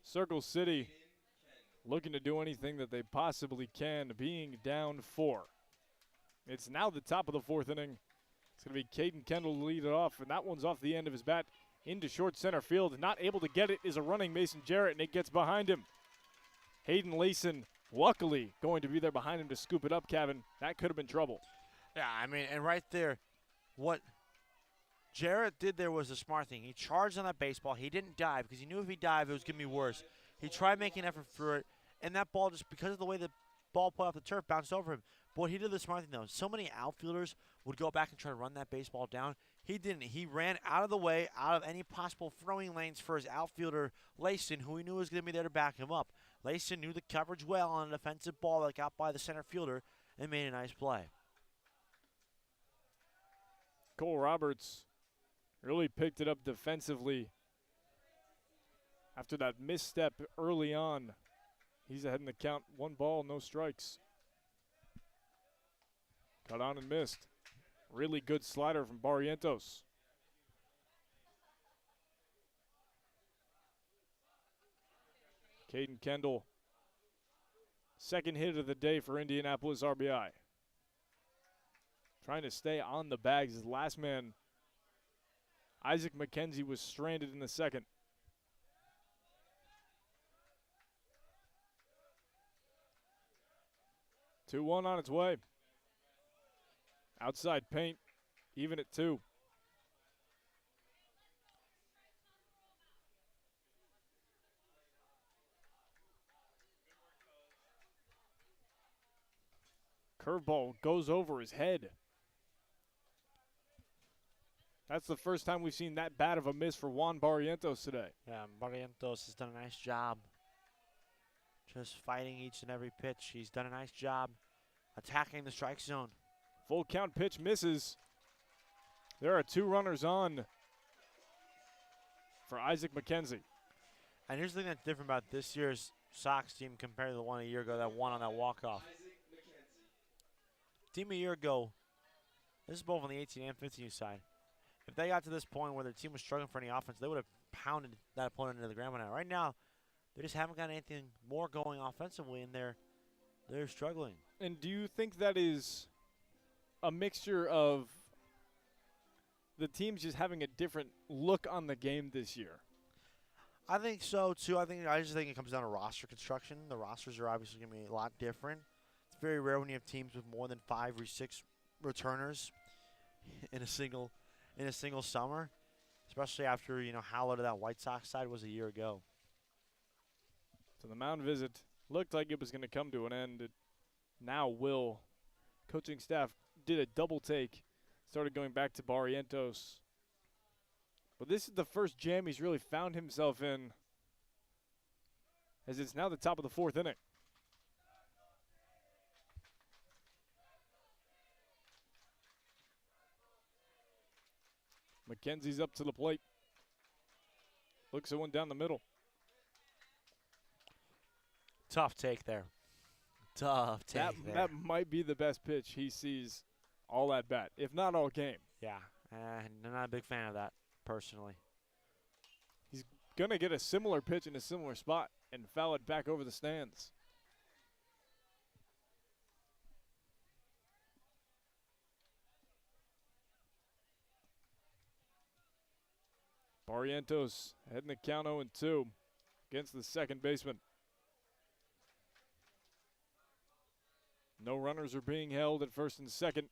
Speaker 1: Circle City looking to do anything that they possibly can, being down 4. It's now the top of the fourth inning. It's going to be Caden Kendall to lead it off, and that one's off the end of his bat into short center field. Not able to get it is a running Mason Jarrett, and it gets behind him. Hayden Layson, luckily, going to be there behind him to scoop it up, Kevin. That could have been trouble.
Speaker 2: Yeah, I mean, and right there, what Jarrett did there was a smart thing. He charged on that baseball. He didn't dive because he knew if he dived, it was going to be worse. He tried making an effort through it, and that ball, just because of the way the ball put off the turf, bounced over him. But what he did the smart thing, though, so many outfielders would go back and try to run that baseball down. He didn't. He ran out of the way, out of any possible throwing lanes for his outfielder, Layson, who he knew was going to be there to back him up. Layson knew the coverage well on an offensive ball that got by the center fielder and made a nice play.
Speaker 1: Cole Roberts really picked it up defensively after that misstep early on. He's ahead in the count. 1 ball, no strikes. Cut on and missed. Really good slider from Barrientos. Caden Kendall, second hit of the day for Indianapolis RBI. Trying to stay on the bags. His last man, Isaac McKenzie, was stranded in the second. Two 2-1 on its way. Outside paint, even at 2. Curveball goes over his head. That's the first time we've seen that bad of a miss for Juan Barrientos today.
Speaker 2: Yeah, Barrientos has done a nice job just fighting each and every pitch. He's done a nice job attacking the strike zone.
Speaker 1: Full count pitch misses. There are 2 runners on for Isaac McKenzie.
Speaker 2: And here's the thing that's different about this year's Sox team compared to the one a year ago that won on that walk-off. Team a year ago, this is both on the 18 and 15 side. If they got to this point where their team was struggling for any offense, they would have pounded that opponent into the ground by now. Right now, they just haven't got anything more going offensively, and they're struggling.
Speaker 1: And do you think that is a mixture of the team's just having a different look on the game this year?
Speaker 2: I think so too. I just think it comes down to roster construction. The rosters are obviously going to be a lot different. It's very rare when you have teams with more than 5 or 6 returners in a single summer, especially after how loaded that White Sox side was a year ago.
Speaker 1: So the mound visit looked like it was going to come to an end. It now will. Coaching staff did a double take, started going back to Barrientos. But this is the first jam he's really found himself in, as it's now the top of the 4th inning. McKenzie's up to the plate. Looks at one down the middle.
Speaker 2: Tough take there. Tough take there.
Speaker 1: That might be the best pitch he sees all at bat, if not all game.
Speaker 2: Yeah, I'm not a big fan of that, personally.
Speaker 1: He's going to get a similar pitch in a similar spot and foul it back over the stands. Barrientos heading the count 0-2 against the second baseman. No runners are being held at first and second.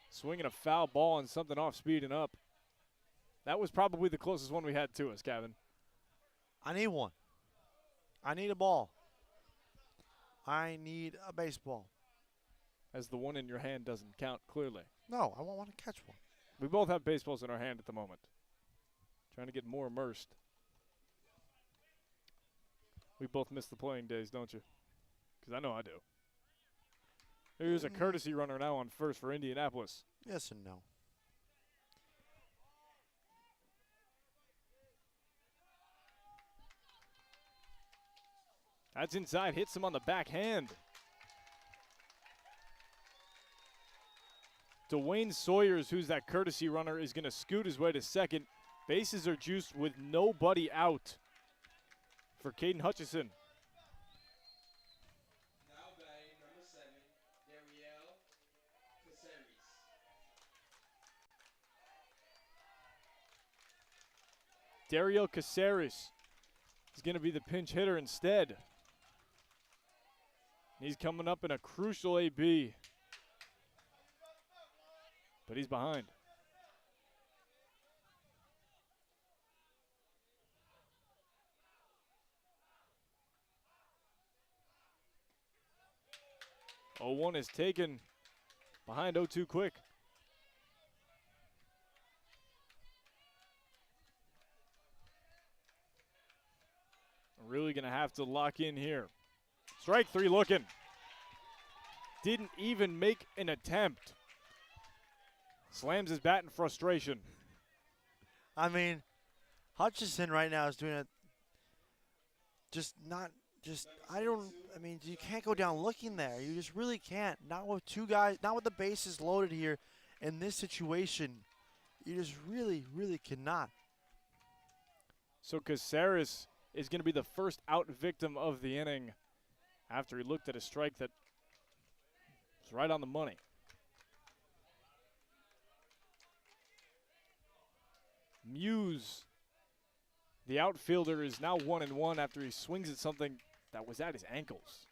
Speaker 1: Swinging a foul ball and something off speed and up. That was probably the closest one we had to us, Kevin.
Speaker 2: I need one. I need a ball. I need a baseball.
Speaker 1: As the one in your hand doesn't count, clearly.
Speaker 2: No, I want to catch one.
Speaker 1: We both have baseballs in our hand at the moment. Trying to get more immersed. We both miss the playing days, don't you? Because I know I do. Here's a courtesy runner now on first for Indianapolis.
Speaker 2: Yes and no.
Speaker 1: That's inside, hits him on the backhand. Dwayne Sawyers, who's that courtesy runner, is going to scoot his way to second. Bases are juiced with nobody out for Caden Hutchison.
Speaker 5: Now batting number 7,
Speaker 1: Dariel
Speaker 5: Caceres.
Speaker 1: Caceres is going to be the pinch hitter instead. He's coming up in a crucial AB. But he's behind. Oh, 1 is taken behind 0-2 quick. Really going to have to lock in here. Strike 3 looking. Didn't even make an attempt. Slams his bat in frustration.
Speaker 2: I mean, Hutchison right now is doing it you can't go down looking there. You just really can't. Not with 2 guys, not with the bases loaded here in this situation. You just really, really cannot.
Speaker 1: So Caceres is going to be the first out victim of the inning after he looked at a strike that was right on the money. Muse, the outfielder, is now 1-1 after he swings at something that was at his ankles.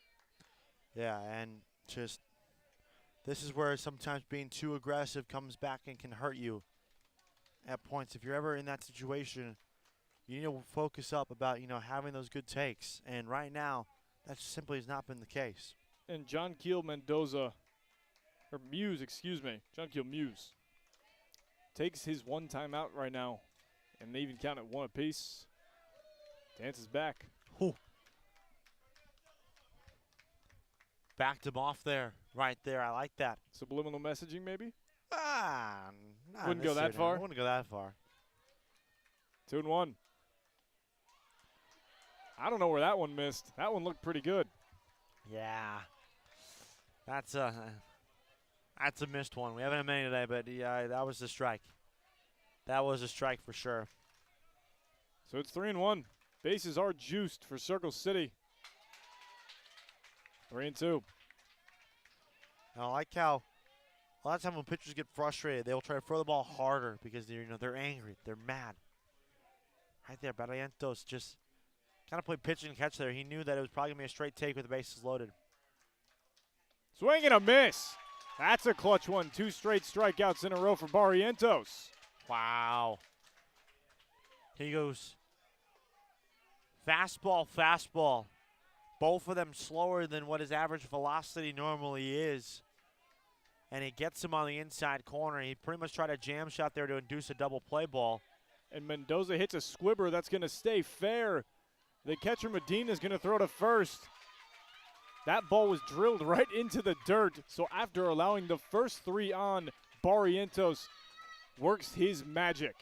Speaker 2: Yeah, and just this is where sometimes being too aggressive comes back and can hurt you at points. If you're ever in that situation, you need to focus up about, having those good takes. And right now, that simply has not been the case.
Speaker 1: And John Keel Muse takes his 1 timeout right now, and they even count at 1 apiece. Dances back.
Speaker 2: Ooh. Backed him off there, right there. I like that.
Speaker 1: Subliminal messaging, maybe?
Speaker 2: Not
Speaker 1: Wouldn't go that
Speaker 2: necessarily.
Speaker 1: far?
Speaker 2: I wouldn't go that far.
Speaker 1: 2-1. I don't know where that one missed. That one looked pretty good.
Speaker 2: Yeah. That's a missed one. We haven't had many today, but yeah, that was a strike. That was a strike for sure.
Speaker 1: So it's 3-1. Bases are juiced for Circle City. 3-2.
Speaker 2: I like how A lot of times when pitchers get frustrated, they'll try to throw the ball harder because they're angry, they're mad. Right there, Barrientos just kind of played pitch and catch there. He knew that it was probably going to be a straight take with the bases loaded.
Speaker 1: Swing and a miss. That's a clutch one. 2 straight strikeouts in a row for Barrientos.
Speaker 2: Wow. He goes fastball, fastball. Both of them slower than what his average velocity normally is. And he gets him on the inside corner. He pretty much tried a jam shot there to induce a double play ball.
Speaker 1: And Mendoza hits a squibber that's going to stay fair. The catcher Medina is going to throw to first. That ball was drilled right into the dirt. So after allowing the first 3 on, Barrientos works his magic.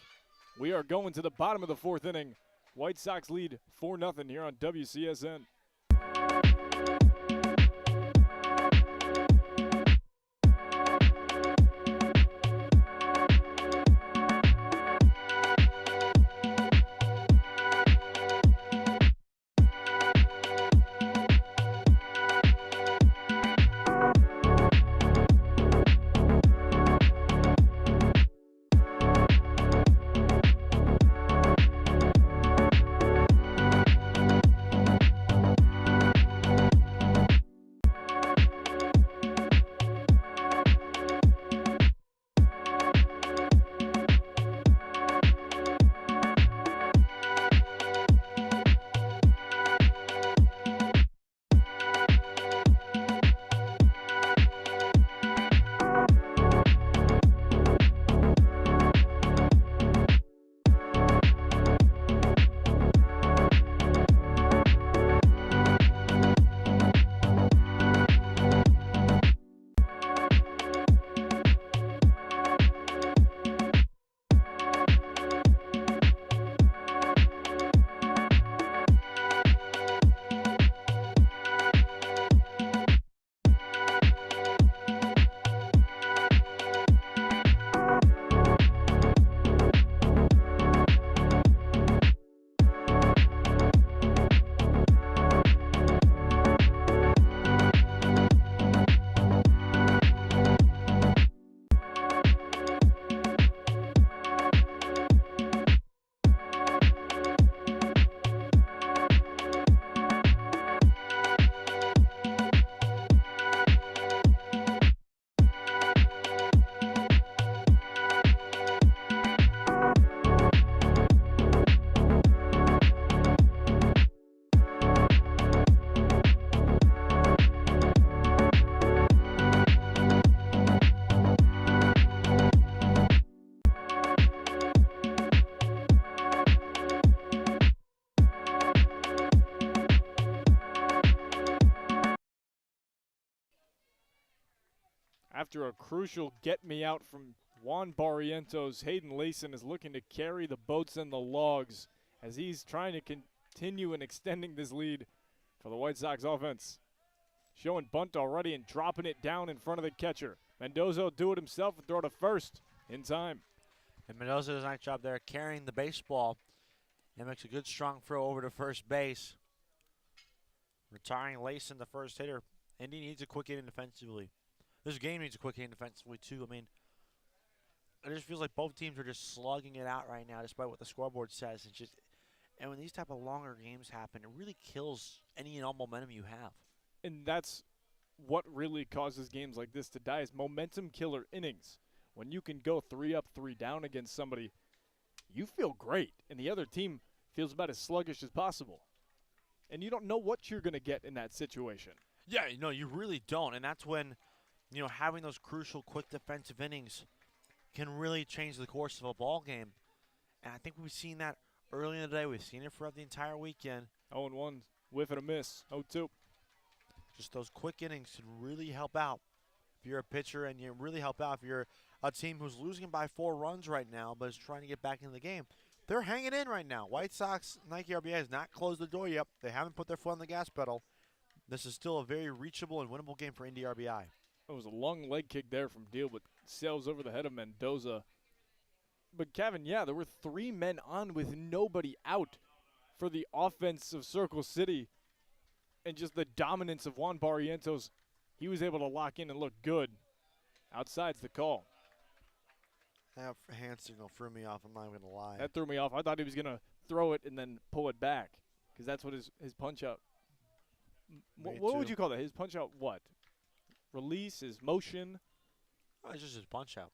Speaker 1: We are going to the bottom of the 4th inning. White Sox lead 4-0 here on WCSN. After a crucial get-me-out from Juan Barrientos, Hayden Layson is looking to carry the boats and the logs as he's trying to continue and extending this lead for the White Sox offense. Showing bunt already and dropping it down in front of the catcher. Mendoza will do it himself and throw to first in time.
Speaker 2: And Mendoza does a nice job there carrying the baseball and makes a good strong throw over to first base. Retiring Layson, the first hitter. Indy needs a quick inning defensively. This game needs a quick inning defensively too. I mean, it just feels like both teams are just slugging it out right now, despite what the scoreboard says. It's just, and when these type of longer games happen, it really kills any and all momentum you have.
Speaker 1: And that's what really causes games like this to die, is momentum killer innings. When you can go 3 up, 3 down against somebody, you feel great, and the other team feels about as sluggish as possible. And you don't know what you're going to get in that situation.
Speaker 2: Yeah, no, you really don't, and that's when, having those crucial, quick defensive innings can really change the course of a ball game. And I think we've seen that early in the day. We've seen it throughout the entire weekend.
Speaker 1: 0-1, whiff and a miss, 0-2.
Speaker 2: Just those quick innings can really help out if you're a pitcher, and you really help out if you're a team who's losing by 4 runs right now but is trying to get back into the game. They're hanging in right now. White Sox, Nike RBI has not closed the door yet. They haven't put their foot on the gas pedal. This is still a very reachable and winnable game for Indy RBI.
Speaker 1: It was a long leg kick there from Deal, but sails over the head of Mendoza. But, Kevin, yeah, there were 3 men on with nobody out for the offense of Circle City. And just the dominance of Juan Barrientos, he was able to lock in and look good. Outside's the call.
Speaker 2: That hand signal threw me off, I'm not even going to lie.
Speaker 1: That threw me off. I thought he was going to throw it and then pull it back because that's what his punch-out. What would
Speaker 2: too.
Speaker 1: you call that? His punch-out what? Release, his motion?
Speaker 2: Oh, it's just his punch out.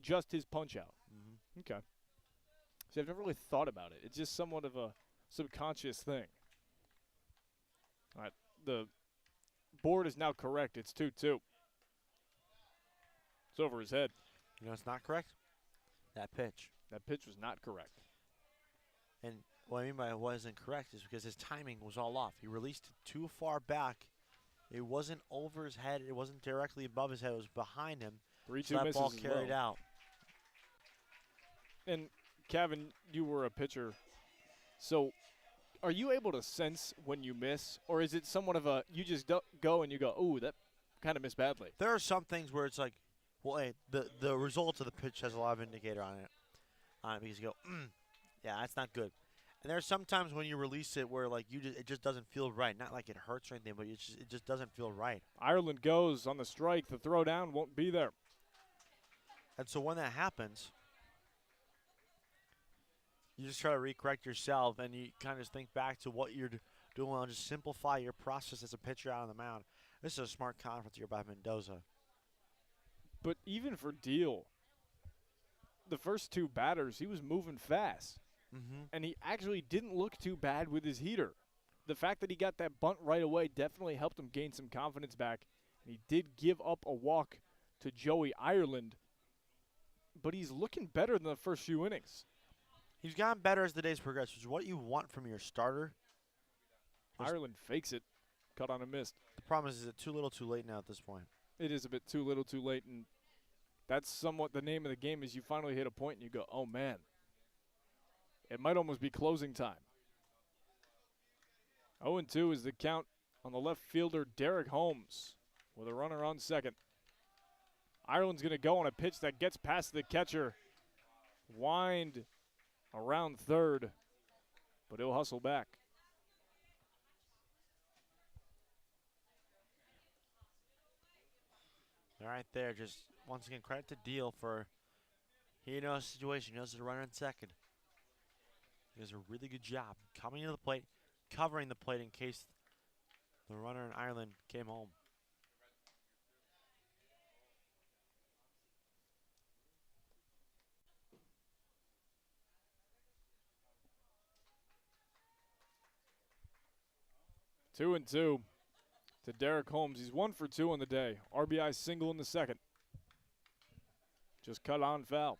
Speaker 1: Just his punch-out.
Speaker 2: Mm-hmm.
Speaker 1: Okay. See, I've never really thought about it. It's just somewhat of a subconscious thing. All right, the board is now correct. It's 2-2. It's over his head.
Speaker 2: You know it's not correct? That pitch.
Speaker 1: That pitch was not correct.
Speaker 2: And what I mean by it wasn't correct is because his timing was all off. He released it too far back. It wasn't over his head. It wasn't directly above his head. It was behind him.
Speaker 1: 3-2
Speaker 2: So that
Speaker 1: misses
Speaker 2: ball
Speaker 1: as
Speaker 2: carried
Speaker 1: well.
Speaker 2: out.
Speaker 1: And, Kevin, you were a pitcher. So are you able to sense when you miss, or is it somewhat of a you just go and you go, ooh, that kind of missed badly?
Speaker 2: There are some things where it's like, well, hey, the result of the pitch has a lot of indicator on it. Because you go, yeah, that's not good. And there's sometimes when you release it where like it just doesn't feel right. Not like it hurts or anything, but it just doesn't feel right.
Speaker 1: Ireland goes on the strike. The throw down won't be there.
Speaker 2: And so when that happens, you just try to recorrect yourself and you kind of think back to what you're doing and just simplify your process as a pitcher out on the mound. This is a smart conference here by Mendoza.
Speaker 1: But even for Deal, the first two batters, he was moving fast.
Speaker 2: Mm-hmm.
Speaker 1: And he actually didn't look too bad with his heater. The fact that he got that bunt right away definitely helped him gain some confidence back. And he did give up a walk to Joey Ireland. But he's looking better than the first few innings.
Speaker 2: He's gotten better as the days progress, which is what you want from your starter.
Speaker 1: Ireland fakes it. Cut on a miss.
Speaker 2: The problem is it's too little too late now at this point.
Speaker 1: It is a bit too little too late. And that's somewhat the name of the game is you finally hit a point and you go, oh, man. It might almost be closing time. 0-2 is the count on the left fielder, Derek Holmes, with a runner on second. Ireland's going to go on a pitch that gets past the catcher. Wind around third, but he'll hustle back.
Speaker 2: All right there, just once again, credit to Deal for he knows the situation. He knows the runner in second. He does a really good job coming to the plate, covering the plate in case the runner in Ireland came home.
Speaker 1: Two and two to Derek Holmes. He's 1 for 2 on the day. RBI single in the second. Just cut on foul.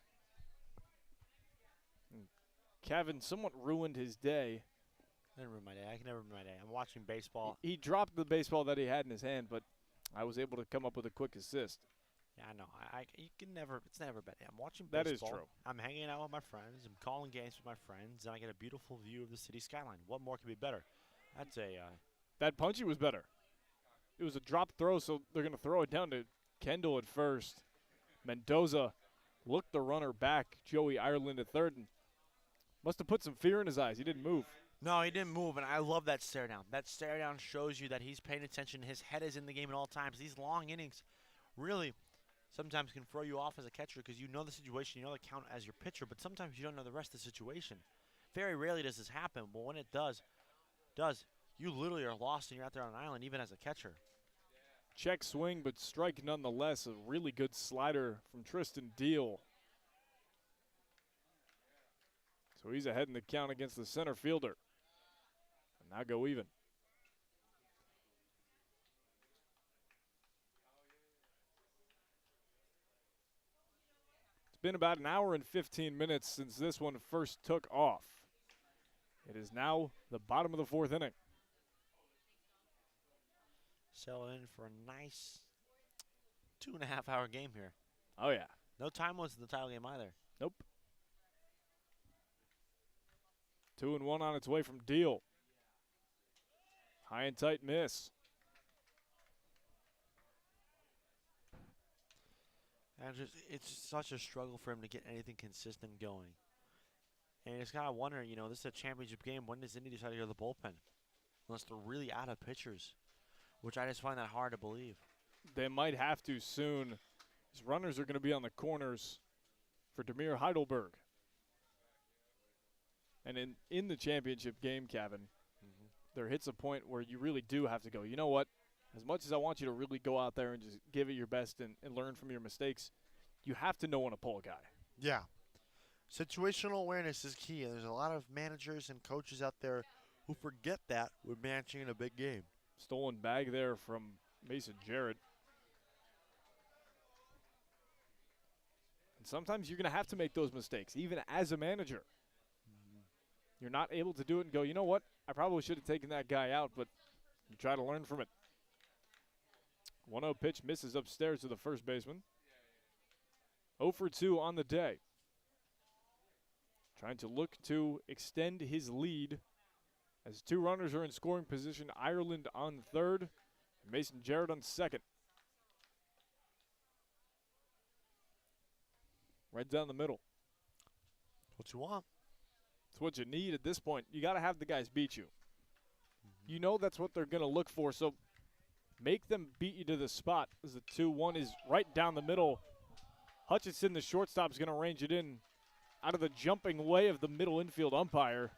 Speaker 1: And Kevin somewhat ruined his day.
Speaker 2: I didn't ruin my day. I can never ruin my day. I'm watching baseball.
Speaker 1: He dropped the baseball that he had in his hand, but I was able to come up with a quick assist.
Speaker 2: Yeah, I know. You can never. It's never bad. I'm watching
Speaker 1: That
Speaker 2: baseball.
Speaker 1: is true.
Speaker 2: I'm hanging out with my friends. I'm calling games with my friends, and I get a beautiful view of the city skyline. What more could be better? That's a.
Speaker 1: That punchy was better. It was a drop throw, so they're going to throw it down to Kendall at first. Mendoza looked the runner back. Joey Ireland at third, and must have put some fear in his eyes. He didn't move.
Speaker 2: No, he didn't move, and I love that stare down. That stare down shows you that he's paying attention. His head is in the game at all times. These long innings really sometimes can throw you off as a catcher because you know the situation, you know the count as your pitcher, but sometimes you don't know the rest of the situation. Very rarely does this happen, but when it does, you literally are lost and you're out there on an island even as a catcher.
Speaker 1: Check swing, but strike nonetheless. A really good slider from Tristan Deal. So he's ahead in the count against the center fielder. And now go even. It's been about an hour and 15 minutes since this one first took off. It is now the bottom of the fourth inning.
Speaker 2: Settle in for a nice 2.5 hour game here.
Speaker 1: Oh, yeah.
Speaker 2: No time was in the title game either.
Speaker 1: Nope. 2-1 on its way from Deal. High and tight miss.
Speaker 2: And it's such a struggle for him to get anything consistent going. And it's got to wonder, you know, this is a championship game. When does Indy decide to go to the bullpen? Unless they're really out of pitchers, which I just find that hard to believe.
Speaker 1: They might have to soon. His runners are going to be on the corners for Demir Heidelberg. And in the championship game, Kevin, there hits a point where you really do have to go, you know what? As much as I want you to really go out there and just give it your best and learn from your mistakes, you have to know when to pull a guy.
Speaker 2: Yeah. Situational awareness is key, and there's a lot of managers and coaches out there who forget that when managing in a big game.
Speaker 1: Stolen bag there from Mason Jarrett. And sometimes you're going to have to make those mistakes, even as a manager. You're not able to do it and go, you know what? I probably should have taken that guy out, but you try to learn from it. 1-0 pitch misses upstairs to the first baseman. 0 for 2 on the day. Trying to look to extend his lead as 2 runners are in scoring position. Ireland on third, and Mason Jarrett on second. Right down the middle.
Speaker 2: What you want?
Speaker 1: It's what you need at this point. You got to have the guys beat you. You know that's what they're going to look for, so make them beat you to the spot. As the 2-1 is right down the middle. Hutchinson, the shortstop, is going to range it in out of the jumping way of the middle infield umpire.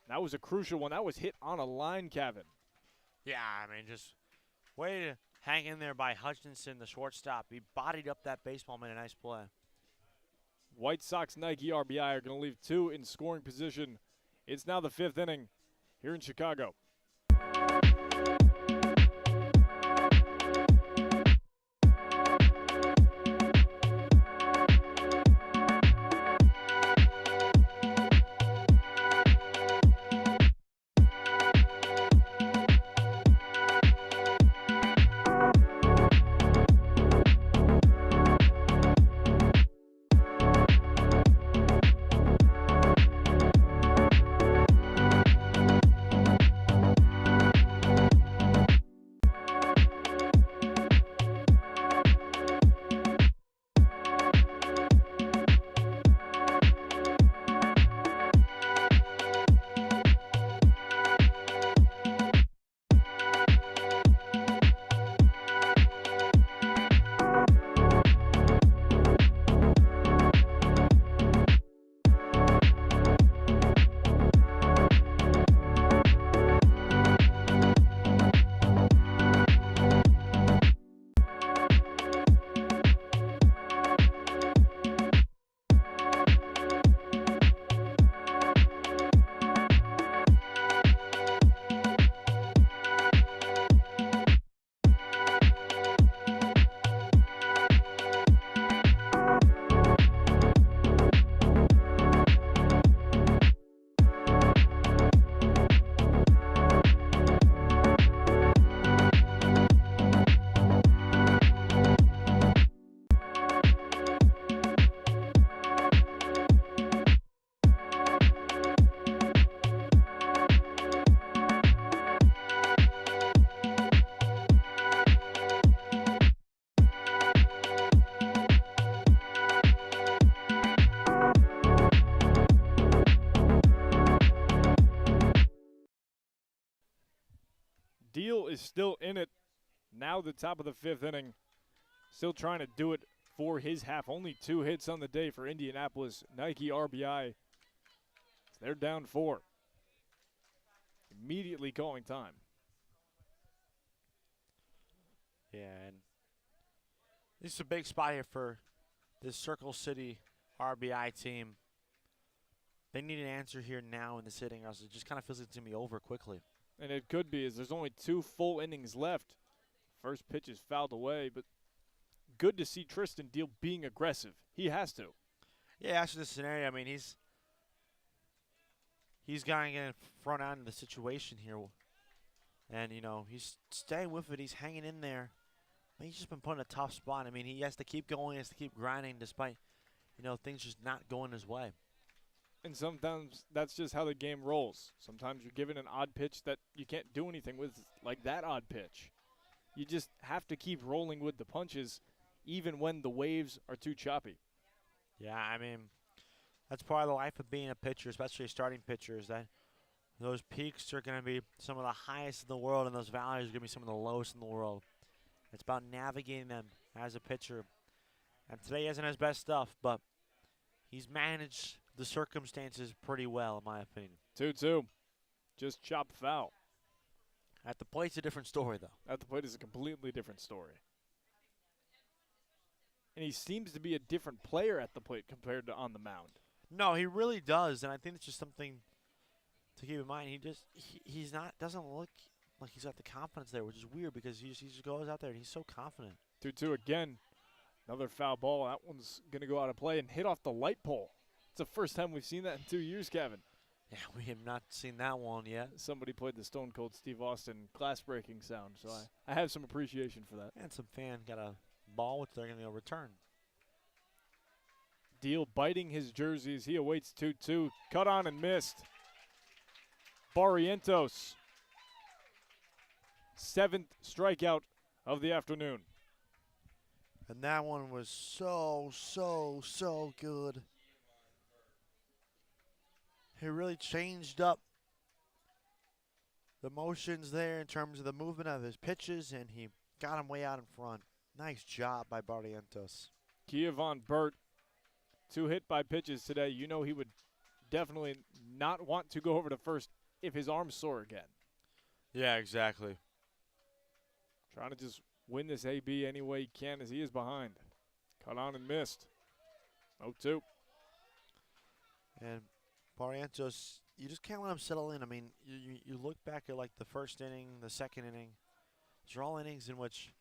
Speaker 1: That was a crucial one. That was hit on a line, Kevin.
Speaker 2: Yeah, I mean, just way to hang in there by Hutchinson, the shortstop. He bodied up that baseball, made a nice play.
Speaker 1: White Sox Nike RBI are going to leave 2 in scoring position. It's now the 5th inning here in Chicago. Deal is still in it. Now the top of the 5th inning. Still trying to do it for his half. Only 2 hits on the day for Indianapolis. Nike RBI. They're down 4. Immediately calling time.
Speaker 2: Yeah, and this is a big spot here for this Circle City RBI team. They need an answer here now in this inning, or else it just kind of feels like it's going to be over quickly.
Speaker 1: And it could be, as there's only 2 full innings left. First pitch is fouled away, but good to see Tristan Deal being aggressive. He has to.
Speaker 2: Yeah, after this scenario, I mean, he's going to get front out of the situation here. And, you know, he's staying with it. He's hanging in there. But he's just been put in a tough spot. I mean, he has to keep going. He has to keep grinding despite, you know, things just not going his way.
Speaker 1: And sometimes that's just how the game rolls. Sometimes you're given an odd pitch that you can't do anything with, like that odd pitch. You just have to keep rolling with the punches, even when the waves are too choppy.
Speaker 2: Yeah, I mean, that's part of the life of being a pitcher, especially a starting pitcher, is that those peaks are going to be some of the highest in the world, and those valleys are going to be some of the lowest in the world. It's about navigating them as a pitcher. And today isn't his best stuff, but he's managed the circumstances pretty well, in my opinion.
Speaker 1: 2-2. Just chopped foul.
Speaker 2: At the plate's a different story, though.
Speaker 1: At the plate is a completely different story. And he seems to be a different player at the plate compared to on the mound.
Speaker 2: No, he really does, and I think it's just something to keep in mind. He's not doesn't look like he's got the confidence there, which is weird because he just goes out there and he's so confident.
Speaker 1: 2-2 again. Another foul ball. That one's going to go out of play and hit off the light pole. It's the first time we've seen that in 2 years, Kevin.
Speaker 2: Yeah, we have not seen that one yet.
Speaker 1: Somebody played the Stone Cold Steve Austin glass-breaking sound, so I have some appreciation for that.
Speaker 2: And some fan got a ball which they're going to return.
Speaker 1: Deal biting his jersey as he awaits 2-2. Cut on and missed. Barrientos. 7th strikeout of the afternoon.
Speaker 2: And that one was so good. He really changed up the motions there in terms of the movement of his pitches, and he got him way out in front. Nice job by Barrientos.
Speaker 1: Kievan Burt, 2 hit by pitches today. You know he would definitely not want to go over to first if his arm's sore again.
Speaker 2: Yeah, exactly.
Speaker 1: Trying to just win this AB any way he can as he is behind. Cut on and missed. 0-2.
Speaker 2: And Barrientos, you just can't let him settle in. I mean, you look back at like the first inning, the second inning. Those are all innings in which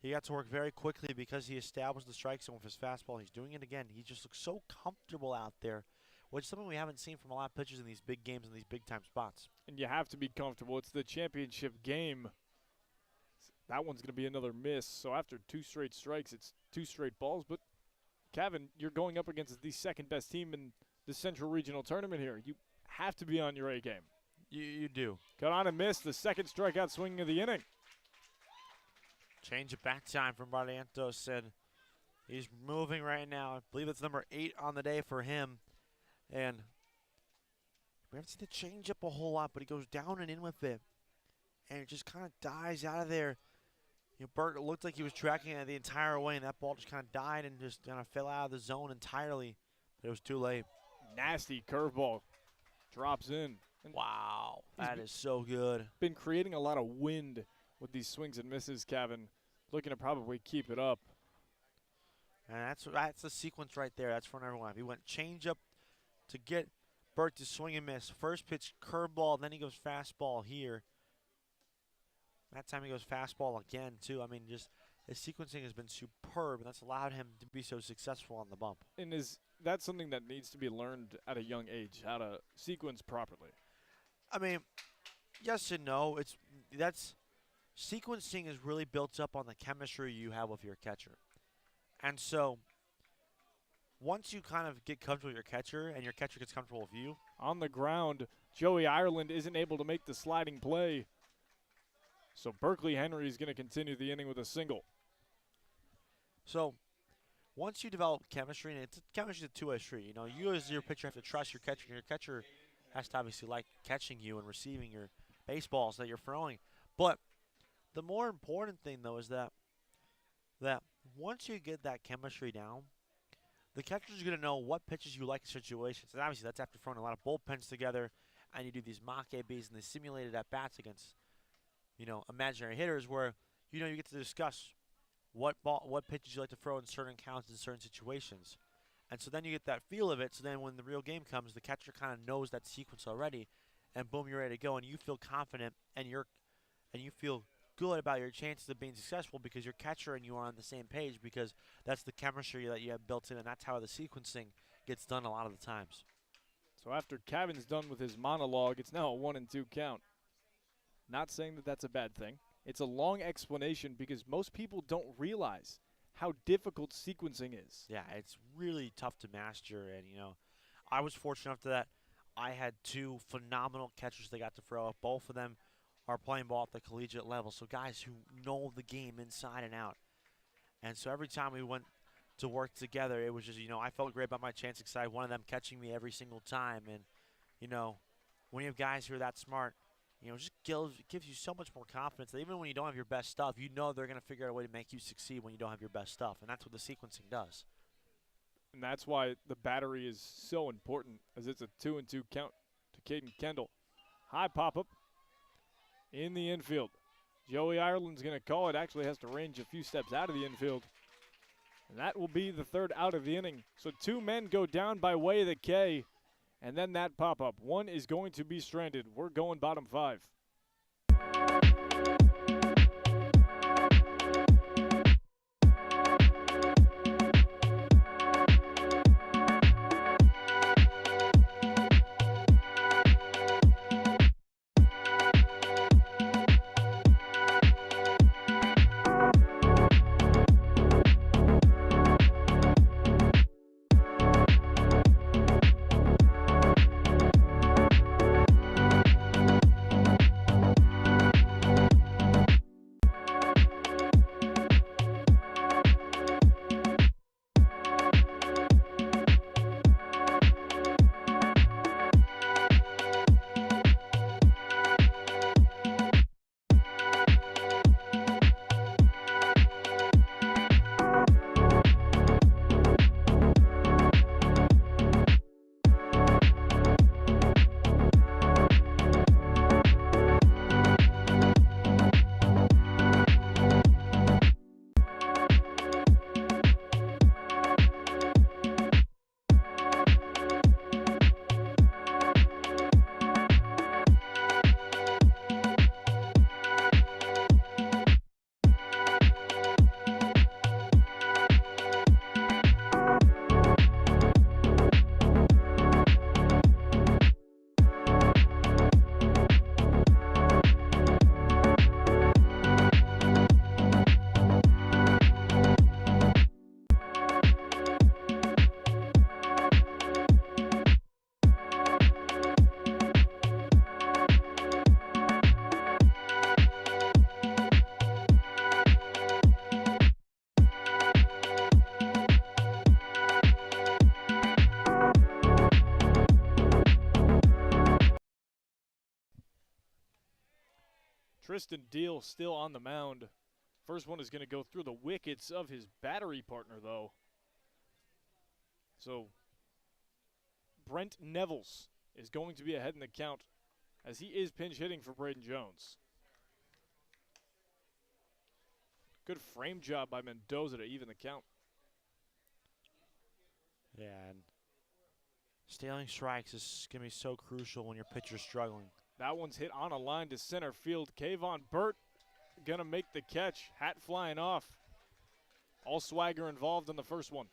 Speaker 2: he got to work very quickly because he established the strike zone with his fastball. He's doing it again. He just looks so comfortable out there, which is something we haven't seen from a lot of pitchers in these big games and these big-time spots.
Speaker 1: And you have to be comfortable. It's the championship game. That one's going to be another miss. So after 2 straight strikes, it's 2 straight balls. But, Kevin, you're going up against the second-best team in the Central Regional Tournament here. You have to be on your A game.
Speaker 2: You do.
Speaker 1: Cut on and missed. The second strikeout swinging of the inning.
Speaker 2: Change of back time from Barrientos, and he's moving right now. I believe it's number 8 on the day for him. And we haven't seen the change up a whole lot, but he goes down and in with it. And it just kind of dies out of there. You know, Burt looked like he was tracking it the entire way, and that ball just kind of died and just kind of fell out of the zone entirely. But it was too late.
Speaker 1: Nasty curveball. Drops in. And
Speaker 2: Wow,
Speaker 1: He's
Speaker 2: that
Speaker 1: be-
Speaker 2: is so good.
Speaker 1: been creating a lot of wind with these swings and misses, Kevin. Looking to probably keep it up.
Speaker 2: And that's the sequence right there. That's for everyone. He went change up to get Burt to swing and miss. First pitch curveball, then he goes fastball here. That time he goes fastball again too. I mean, just his sequencing has been superb, and that's allowed him to be so successful on the bump.
Speaker 1: And that's something that needs to be learned at a young age, how to sequence properly.
Speaker 2: I mean, yes and no. That's sequencing is really built up on the chemistry you have with your catcher. And so once you kind of get comfortable with your catcher and your catcher gets comfortable with you,
Speaker 1: On the ground, Joey Ireland isn't able to make the sliding play. So Berkeley Henry is going to continue the inning with a single.
Speaker 2: so once you develop chemistry, and chemistry is a two-way street. You know, you as your pitcher have to trust your catcher, and your catcher has to obviously like catching you and receiving your baseballs that you're throwing. But the more important thing, though, is that once you get that chemistry down, the catcher's going to know what pitches you like in situations. And obviously, that's after throwing a lot of bullpens together, and you do these mock ABs and the simulated at-bats against, you know, imaginary hitters where, you know, you get to discuss what pitches you like to throw in certain counts in certain situations. And so then you get that feel of it. So then when the real game comes, the catcher kind of knows that sequence already, and boom, you're ready to go, and you feel confident, and you feel good about your chances of being successful because your catcher and you are on the same page, because that's the chemistry that you have built in, and that's how the sequencing gets done a lot of the times.
Speaker 1: So after Kevin's done with his monologue, it's now a 1-2 count. Not saying that that's a bad thing. It's a long explanation because most people don't realize how difficult sequencing is.
Speaker 2: Yeah, it's really tough to master, and you know, I was fortunate enough that I had 2 phenomenal catchers that got to throw. Both of them are playing ball at the collegiate level, so guys who know the game inside and out. And so every time we went to work together, it was just, you know, I felt great about my chance because I had one of them catching me every single time. And, you know, when you have guys who are that smart, just gives you so much more confidence that even when you don't have your best stuff, you know they're going to figure out a way to make you succeed when you don't have your best stuff, and that's what the sequencing does.
Speaker 1: And that's why the battery is so important, as it's a 2-2 count to Caden Kendall. High pop-up in the infield. Joey Ireland's going to call it. Actually has to range a few steps out of the infield. And that will be the third out of the inning. So 2 men go down by way of the K. And then that pop-up. 1 is going to be stranded. We're going bottom 5. Tristan Deal still on the mound. First one is going to go through the wickets of his battery partner, though. So Brent Nevels is going to be ahead in the count, as he is pinch hitting for Braden Jones. Good frame job by Mendoza to even the count.
Speaker 2: Yeah, and stealing strikes is going to be so crucial when your pitcher's struggling.
Speaker 1: That one's hit on a line to center field. Kayvon Burt going to make the catch. Hat flying off. All swagger involved in the first one.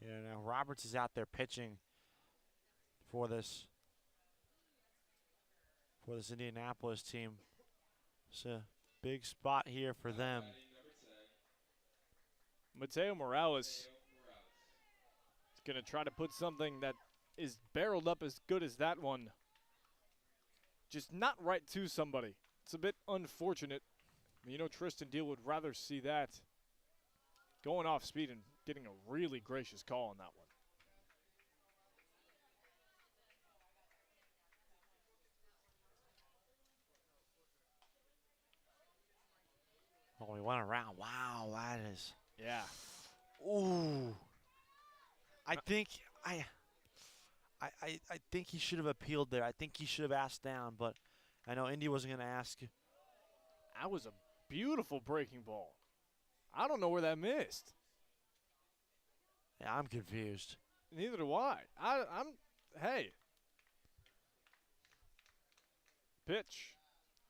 Speaker 2: Yeah, now Roberts is out there pitching for this Indianapolis team. It's a big spot here for them.
Speaker 1: Mateo Morales is going to try to put something that is barreled up as good as that one, just not right to somebody. It's a bit unfortunate. You know, Tristan Deal would rather see that going off speed and getting a really gracious call on that one.
Speaker 2: Oh, we went around. Wow, that is.
Speaker 1: Yeah.
Speaker 2: Ooh. I think he should have appealed there. I think he should have asked down, but I know Indy wasn't going to ask.
Speaker 1: That was a beautiful breaking ball. I don't know where that missed.
Speaker 2: Yeah, I'm confused.
Speaker 1: Neither do I. Hey. Pitch.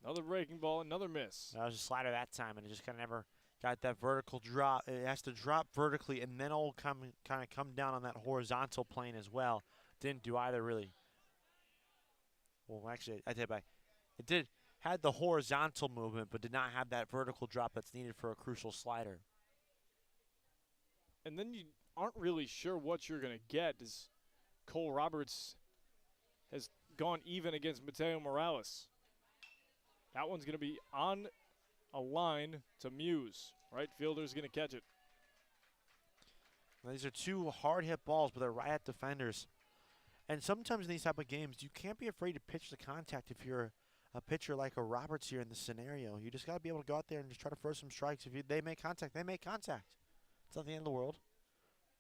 Speaker 1: Another breaking ball, another miss.
Speaker 2: That was a slider that time, and it just kind of never got that vertical drop. It has to drop vertically and then all kind of come down on that horizontal plane as well. Didn't do either, really. Well, actually, I take it back. It had the horizontal movement, but did not have that vertical drop that's needed for a crucial slider.
Speaker 1: And then you aren't really sure what you're going to get, as Cole Roberts has gone even against Mateo Morales. That one's going to be on a line to Muse. Right fielder's going to catch it.
Speaker 2: These are two hard hit balls, but they're right at defenders. And sometimes in these type of games, you can't be afraid to pitch the contact if you're a pitcher like a Roberts here in this scenario. You just got to be able to go out there and just try to throw some strikes. If they make contact, they make contact. It's not the end of the world.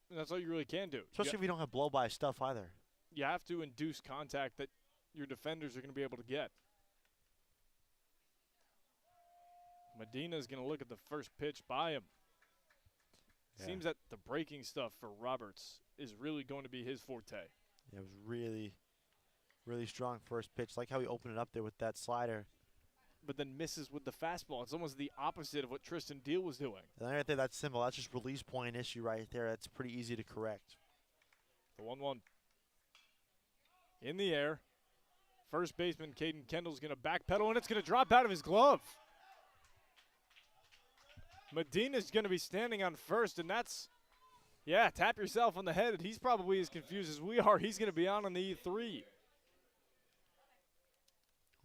Speaker 1: And that's all you really can do.
Speaker 2: Especially if you don't have blow-by stuff either.
Speaker 1: You have to induce contact that your defenders are going to be able to get. Medina is going to look at the first pitch by him.
Speaker 2: Yeah.
Speaker 1: Seems that the breaking stuff for Roberts is really going to be his forte.
Speaker 2: Yeah, it was really, really strong first pitch. Like how he opened it up there with that slider.
Speaker 1: But then misses with the fastball. It's almost the opposite of what Tristan Deal was doing.
Speaker 2: And right there, that's simple. That's just release point issue right there. That's pretty easy to correct.
Speaker 1: The 1-1. In the air. First baseman Caden Kendall's going to backpedal, and it's going to drop out of his glove. Medina's going to be standing on first, and that's, yeah, tap yourself on the head. He's probably as confused as we are. He's going to be on the E3.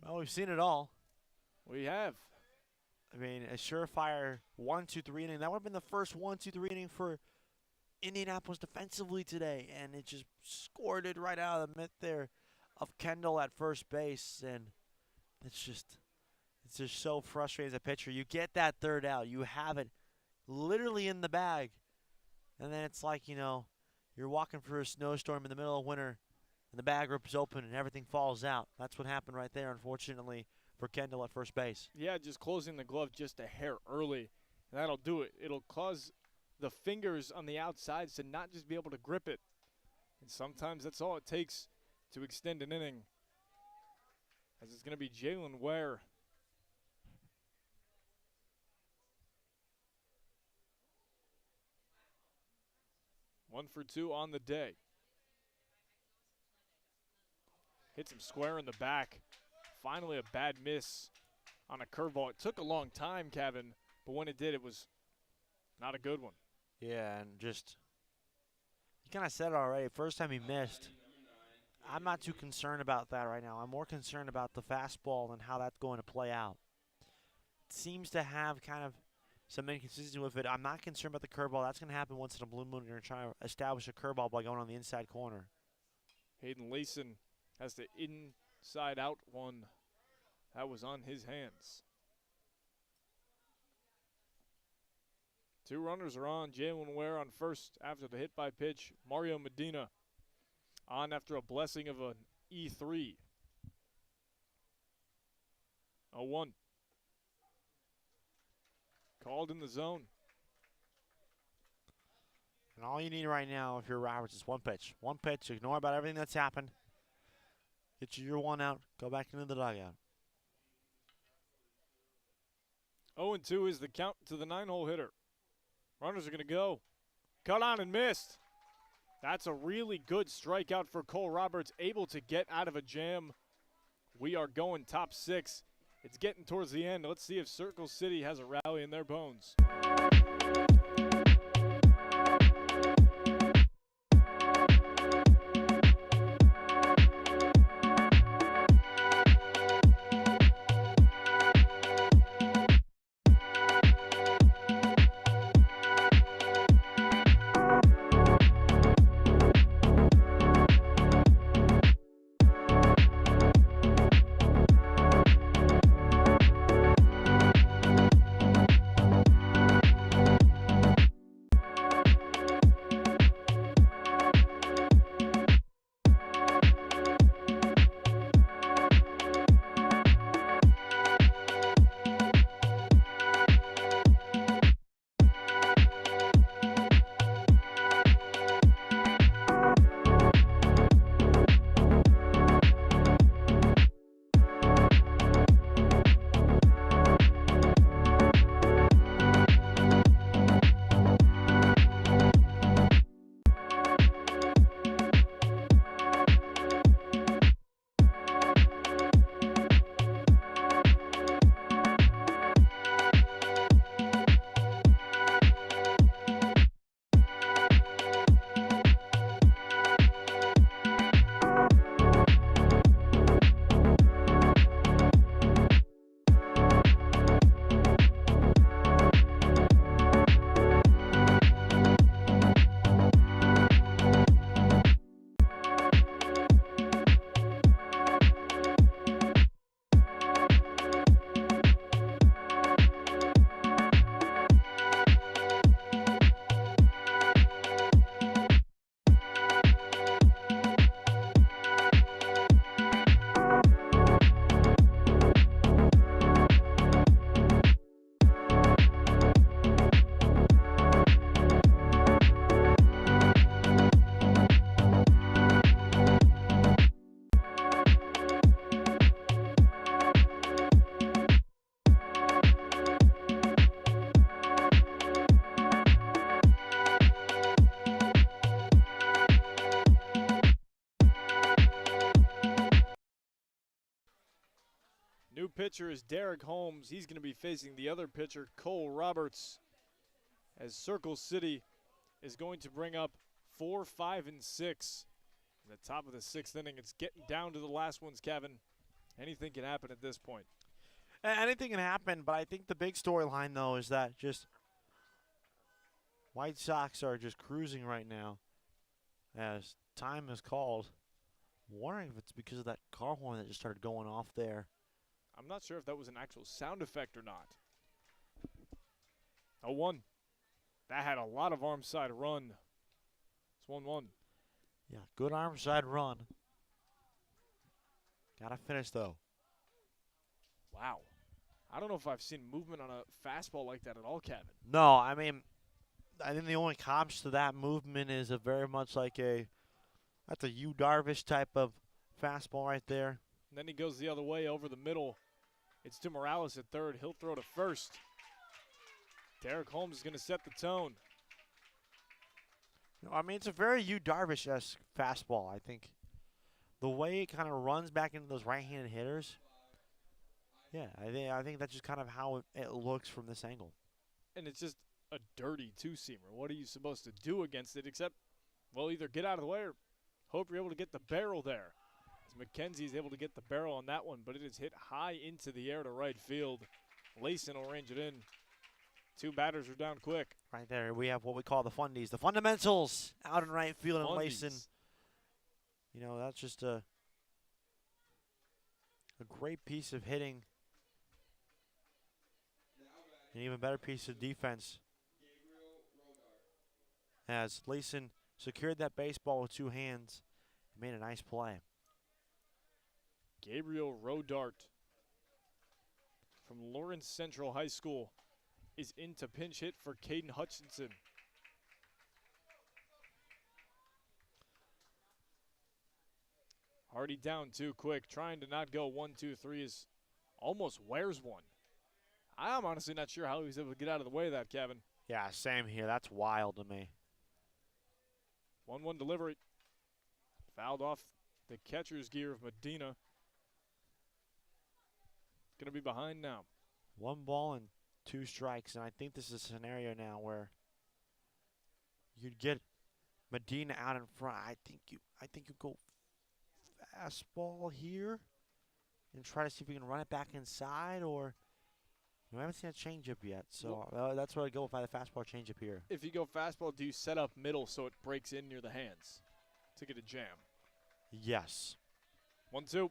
Speaker 2: Well, we've seen it all.
Speaker 1: We have.
Speaker 2: I mean, a surefire 1-2-3 inning. That would have been the first 1-2-3 inning for Indianapolis defensively today, and it just scored it right out of the mitt there of Kendall at first base, and it's just so frustrating as a pitcher. You get that third out, you have it literally in the bag, and then it's like, you know, you're walking through a snowstorm in the middle of winter, and the bag rips open and everything falls out. That's what happened right there, unfortunately, for Kendall at first base.
Speaker 1: Yeah, just closing the glove just a hair early, and that'll do it. It'll cause the fingers on the outsides to not just be able to grip it. And sometimes that's all it takes to extend an inning. As it's going to be Jalen Ware. One for two on the day. Hits him square in the back. Finally a bad miss on a curveball. It took a long time, Kevin, but when it did, it was not a good one.
Speaker 2: Yeah, and just, you kind of said it already. First time he missed. I'm not too concerned about that right now. I'm more concerned about the fastball and how that's going to play out. It seems to have kind of some inconsistency with it. I'm not concerned about the curveball. That's going to happen once in a blue moon. You're trying to establish a curveball by going on the inside corner.
Speaker 1: Hayden Leeson has the inside out one. That was on his hands. Two runners are on. Jalen Ware on first after the hit by pitch. Mario Medina on after a blessing of an E3. 0-1. Called in the zone.
Speaker 2: And all you need right now, if you're Roberts, is one pitch. One pitch. Ignore about everything that's happened. Get you your one out. Go back into the dugout.
Speaker 1: 0-2 is the count to the 9-hole hitter. Runners are going to go. Cut on and missed. That's a really good strikeout for Cole Roberts, able to get out of a jam. We are going top six. It's getting towards the end. Let's see if Circle City has a rally in their bones. pitcher is Derek Holmes. He's going to be facing the other pitcher, Cole Roberts, as Circle City is going to bring up 4, 5, and 6. In the top of the 6th inning, it's getting down to the last ones, Kevin. Anything can happen at this point.
Speaker 2: Anything can happen, but I think the big storyline, though, is that just White Sox are just cruising right now as time is called. I'm wondering if it's because of that car horn that just started going off there.
Speaker 1: I'm not sure if that was an actual sound effect or not. 0-1. That had a lot of arm side run. It's 1-1.
Speaker 2: Yeah, good arm side run. Gotta finish, though.
Speaker 1: Wow. I don't know if I've seen movement on a fastball like that at all, Kevin.
Speaker 2: No, I mean, I think the only comps to that movement is a very much like that's a Yu Darvish type of fastball right there.
Speaker 1: And then he goes the other way over the middle. It's to Morales at third. He'll throw to first. Derek Holmes is going to set the tone.
Speaker 2: I mean, it's a very Yu Darvish-esque fastball, I think. The way it kind of runs back into those right-handed hitters. Yeah, I think that's just kind of how it looks from this angle.
Speaker 1: And it's just a dirty two-seamer. What are you supposed to do against it except, well, either get out of the way or hope you're able to get the barrel there. As McKenzie's able to get the barrel on that one, but it is hit high into the air to right field. Layson will range it in. Two batters are down quick.
Speaker 2: Right there, we have what we call the fundies, the fundamentals out in right field, and Layson. You know, that's just a great piece of hitting. An even better piece of defense. As Layson secured that baseball with two hands and made a nice play.
Speaker 1: Gabriel Rodart from Lawrence Central High School is in to pinch hit for Caden Hutchinson. Already down too quick, trying to not go 1, 2, 3 is almost wears one. I'm honestly not sure how he was able to get out of the way of that, Kevin.
Speaker 2: Yeah, same here. That's wild to me.
Speaker 1: 1-1 delivery. Fouled off the catcher's gear of Medina. Going to be behind now.
Speaker 2: 1 ball and 2 strikes, and I think this is a scenario now where you'd get Medina out in front. I think you go fastball here and try to see if you can run it back inside, or we haven't seen a changeup yet, so that's where I go if I had a fastball changeup here.
Speaker 1: If you go fastball, do you set up middle so it breaks in near the hands to get a jam?
Speaker 2: Yes.
Speaker 1: 1-2.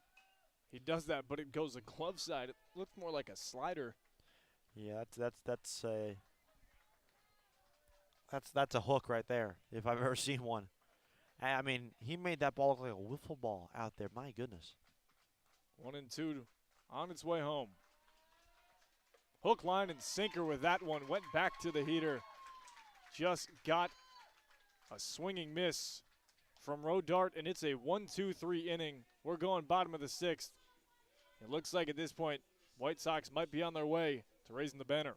Speaker 1: He does that, but it goes the glove side. It looks more like a slider.
Speaker 2: Yeah, that's a hook right there, if I've ever seen one. I mean, he made that ball look like a wiffle ball out there. My goodness.
Speaker 1: 1-2 on its way home. Hook, line, and sinker with that one. Went back to the heater. Just got a swinging miss from Rodart, and it's a 1-2-3 inning. We're going bottom of the 6th. It looks like at this point, White Sox might be on their way to raising the banner.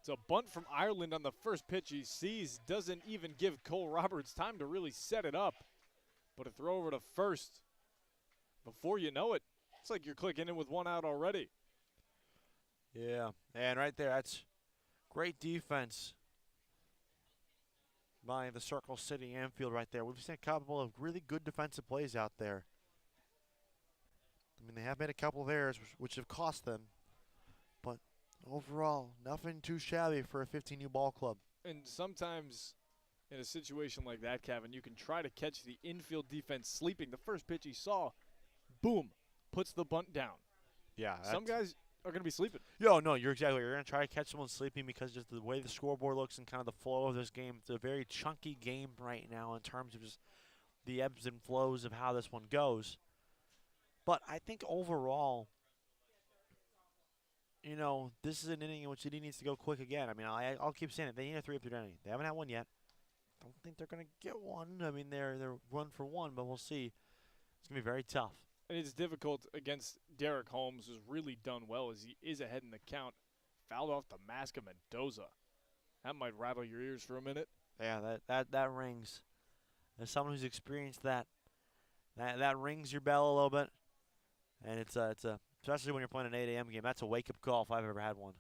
Speaker 1: It's a bunt from Ireland on the first pitch he sees. Doesn't even give Cole Roberts time to really set it up. But a throw over to first. Before you know it, it's like you're clicking in with one out already.
Speaker 2: Yeah, and right there, that's great defense by the Circle City Anfield right there. We've seen a couple of really good defensive plays out there. I mean, they have made a couple of errors, which have cost them. But overall, nothing too shabby for a 15U ball club.
Speaker 1: And sometimes in a situation like that, Kevin, you can try to catch the infield defense sleeping. The first pitch he saw, boom, puts the bunt down.
Speaker 2: Yeah.
Speaker 1: Some guys are going to be sleeping.
Speaker 2: No, you're exactly right. You're going to try to catch someone sleeping because just the way the scoreboard looks and kind of the flow of this game. It's a very chunky game right now in terms of just the ebbs and flows of how this one goes. But I think overall, you know, this is an inning in which Indy needs to go quick again. I mean, I'll keep saying it. They need a 3-up through inning. They haven't had one yet. Don't think they're going to get one. I mean, they're run for one, but we'll see. It's going to be very tough.
Speaker 1: And it's difficult against Derek Holmes, who's really done well as he is ahead in the count. Fouled off the mask of Mendoza. That might rattle your ears for a minute.
Speaker 2: Yeah, that rings. As someone who's experienced that rings your bell a little bit. And it's especially when you're playing an 8 a.m. game, that's a wake-up call if I've ever had one.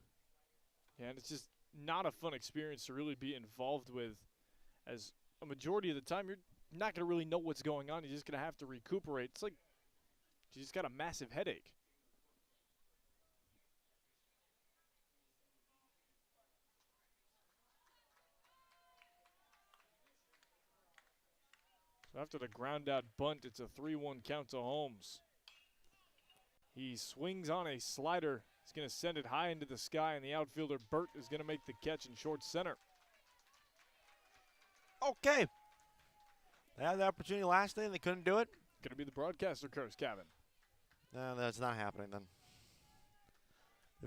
Speaker 1: Yeah, and it's just not a fun experience to really be involved with, as a majority of the time you're not going to really know what's going on. You're just going to have to recuperate. It's like you just got a massive headache. So after the ground-out bunt, it's a 3-1 count to Holmes. He swings on a slider. He's going to send it high into the sky, and the outfielder, Burt, is going to make the catch in short center.
Speaker 2: Okay. They had the opportunity last day and they couldn't do it.
Speaker 1: Going to be the broadcaster curse, Kevin.
Speaker 2: No, that's not happening then.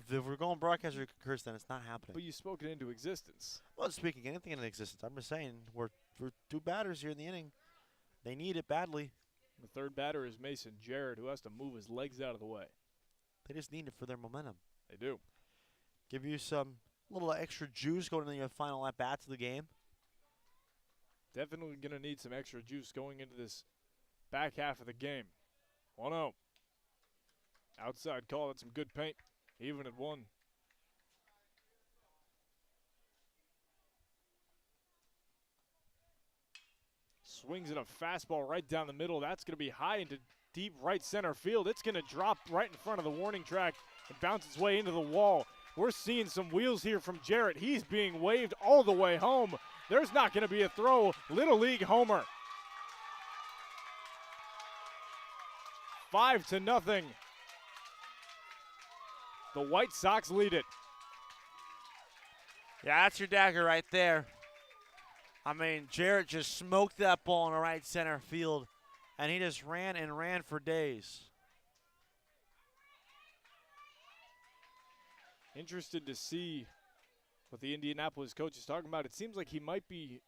Speaker 2: If we're going broadcaster curse, then it's not happening.
Speaker 1: But you spoke it into existence.
Speaker 2: Well, speaking anything into existence, I'm just saying we're two batters here in the inning. They need it badly.
Speaker 1: The third batter is Mason Jarrett, who has to move his legs out of the way.
Speaker 2: They just need it for their momentum.
Speaker 1: They do.
Speaker 2: Give you some little extra juice going into your final at-bats of the game.
Speaker 1: Definitely going to need some extra juice going into this back half of the game. 1-0. Outside call. That's some good paint. Even at 1. Swings at a fastball right down the middle. That's going to be high into deep right center field. It's going to drop right in front of the warning track and bounce its way into the wall. We're seeing some wheels here from Jarrett. He's being waved all the way home. There's not going to be a throw. Little League homer. 5-0. The White Sox lead it.
Speaker 2: Yeah, that's your dagger right there. I mean, Jarrett just smoked that ball in the right center field, and he just ran and ran for days.
Speaker 1: Interested to see what the Indianapolis coach is talking about. It seems like he might be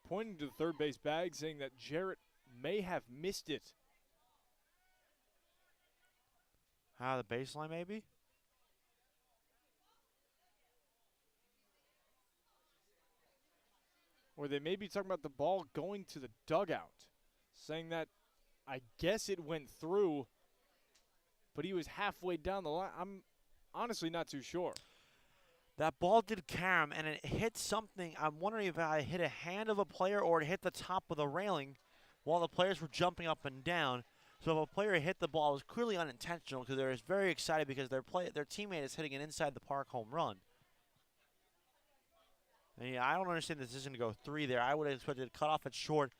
Speaker 1: pointing to the third base bag, saying that Jarrett may have missed it.
Speaker 2: The baseline maybe?
Speaker 1: Or they may be talking about the ball going to the dugout, saying that I guess it went through, but he was halfway down the line. I'm honestly not too sure.
Speaker 2: That ball did carry him, and it hit something. I'm wondering if it hit a hand of a player or it hit the top of the railing while the players were jumping up and down. So if a player hit the ball, it was clearly unintentional because they're very excited because their teammate is hitting an inside the park home run. And yeah, I don't understand the decision to go 3 there. I would have expected it cut off at short,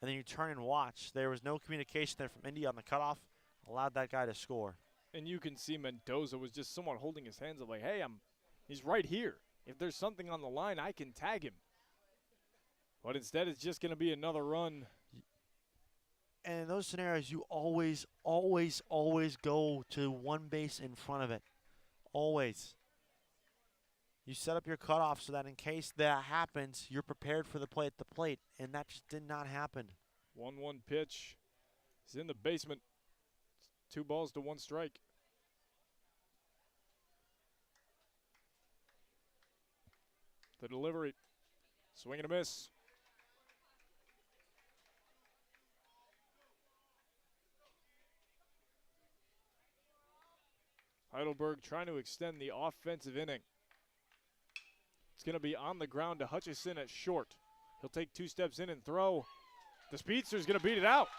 Speaker 2: and then you turn and watch. There was no communication there from Indy on the cutoff. Allowed that guy to score.
Speaker 1: And you can see Mendoza was just somewhat holding his hands up like, hey, he's right here. If there's something on the line, I can tag him. But instead, it's just going to be another run.
Speaker 2: And in those scenarios, you always, always, always go to one base in front of it. Always. You set up your cutoff so that in case that happens, you're prepared for the play at the plate, and that just did not happen.
Speaker 1: 1-1 pitch. He's in the basement. 2 balls to 1 strike. The delivery. Swing and a miss. Heidelberg trying to extend the offensive inning. It's going to be on the ground to Hutchison at short. He'll take 2 steps in and throw. The speedster's going to beat it out.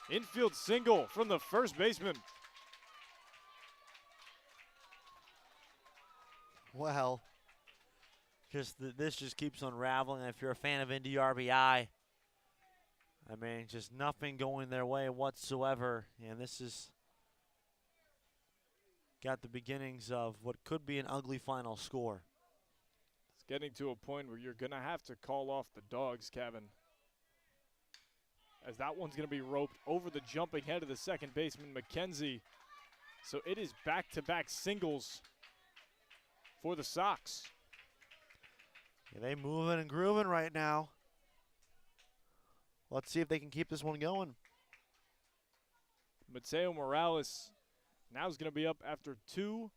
Speaker 1: Infield single from the first baseman.
Speaker 2: Well, this just keeps unraveling. If you're a fan of Indy RBI, I mean, just nothing going their way whatsoever. And this is got the beginnings of what could be an ugly final score.
Speaker 1: It's getting to a point where you're going to have to call off the dogs, Kevin, as that one's going to be roped over the jumping head of the second baseman, McKenzie. So it is back-to-back singles for the Sox.
Speaker 2: Yeah, they moving and grooving right now. Let's see if they can keep this one going.
Speaker 1: Mateo Morales now is going to be up after 2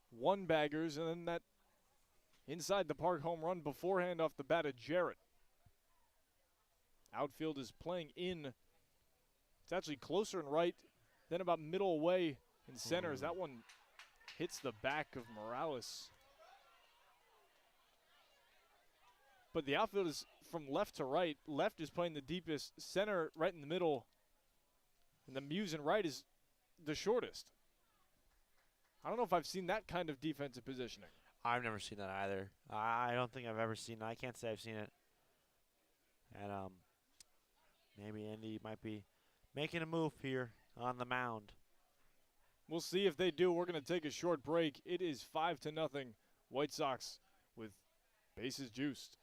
Speaker 1: one-baggers, and then that inside the park home run beforehand off the bat of Jarrett. Outfield is playing in. It's actually closer in right than about middle away in center as that one hits the back of Morales. But the outfield is from left to right. Left is playing the deepest, center right in the middle, and the Muse in right is the shortest. I don't know if I've seen that kind of defensive positioning.
Speaker 2: I've never seen that either. I don't think I've ever seen it. I can't say I've seen it. And maybe Indy might be making a move here on the mound.
Speaker 1: We'll see if they do. We're going to take a short break. It is 5-0 White Sox with bases juiced.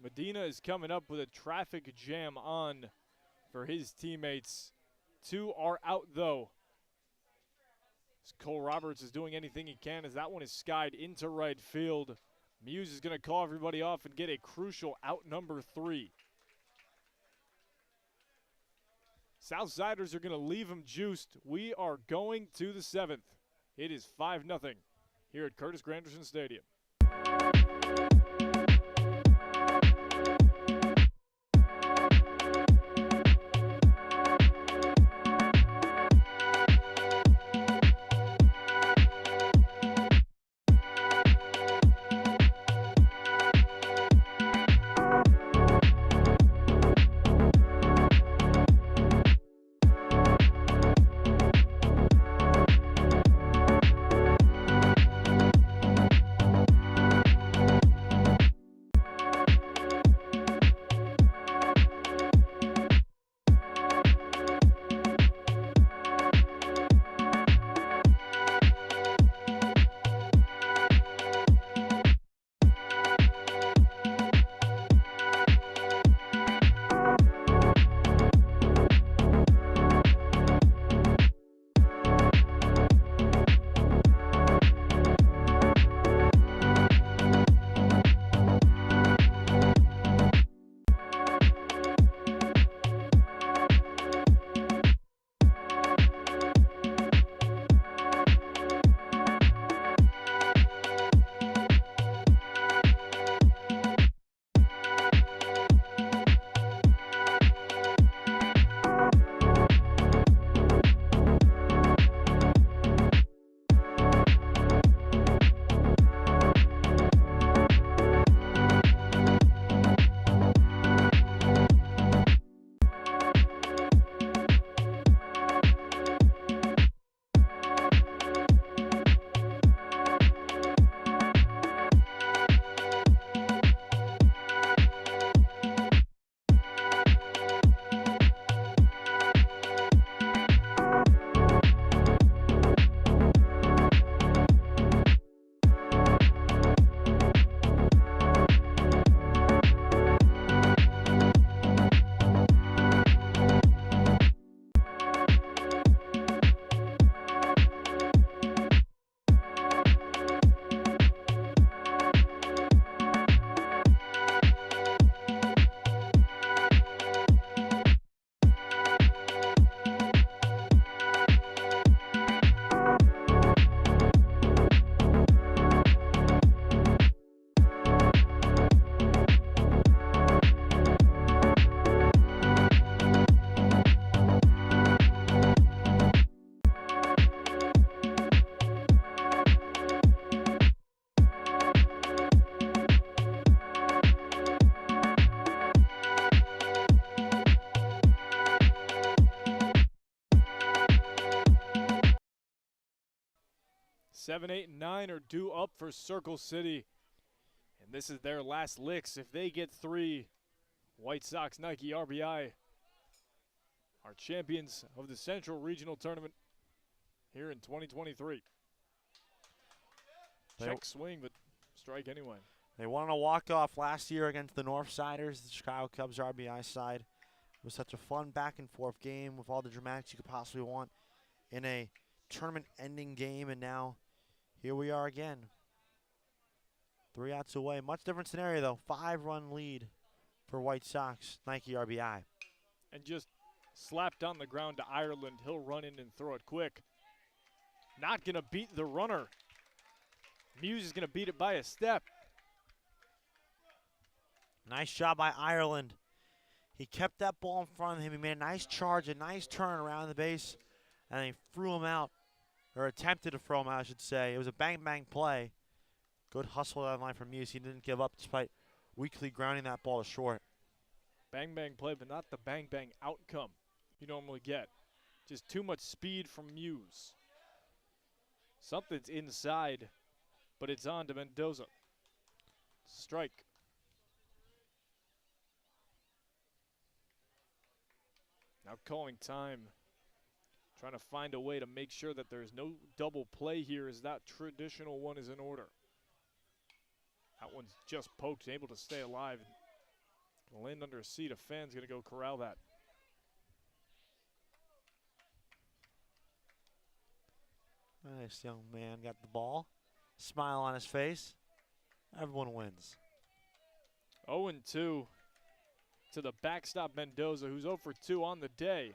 Speaker 1: Medina is coming up with a traffic jam on for his teammates. 2 are out, though. As Cole Roberts is doing anything he can as that one is skied into right field. Muse is going to call everybody off and get a crucial out number 3. Southsiders are going to leave him juiced. We are going to the 7th. It is 5-0 here at Curtis Granderson Stadium. 7, 8, and 9 are due up for Circle City. And this is their last licks. If they get 3, White Sox Nike RBI are champions of the Central Regional Tournament here in 2023. Check swing, but strike anyway.
Speaker 2: They won on a walk-off last year against the Northsiders, the Chicago Cubs RBI side. It was such a fun back-and-forth game with all the dramatics you could possibly want in a tournament-ending game, and now here we are again. 3 outs away. Much different scenario, though. 5-run lead for White Sox, Nike RBI.
Speaker 1: And just slapped on the ground to Ireland. He'll run in and throw it quick. Not going to beat the runner. Muse is going to beat it by a step.
Speaker 2: Nice job by Ireland. He kept that ball in front of him. He made a nice charge, a nice turn around the base, and they threw him out, or attempted to throw him out, I should say. It was a bang-bang play. Good hustle down the line from Muse. He didn't give up despite weakly grounding that ball to short.
Speaker 1: Bang-bang play, but not the bang-bang outcome you normally get. Just too much speed from Muse. Something's inside, but it's on to Mendoza. Strike. Now calling time. Trying to find a way to make sure that there's no double play here as that traditional one is in order. That one's just poked, able to stay alive. Gonna land under a seat. A fan's gonna go corral that.
Speaker 2: Nice young man got the ball. Smile on his face. Everyone wins.
Speaker 1: 0-2 to the backstop Mendoza, who's 0 for 2 on the day.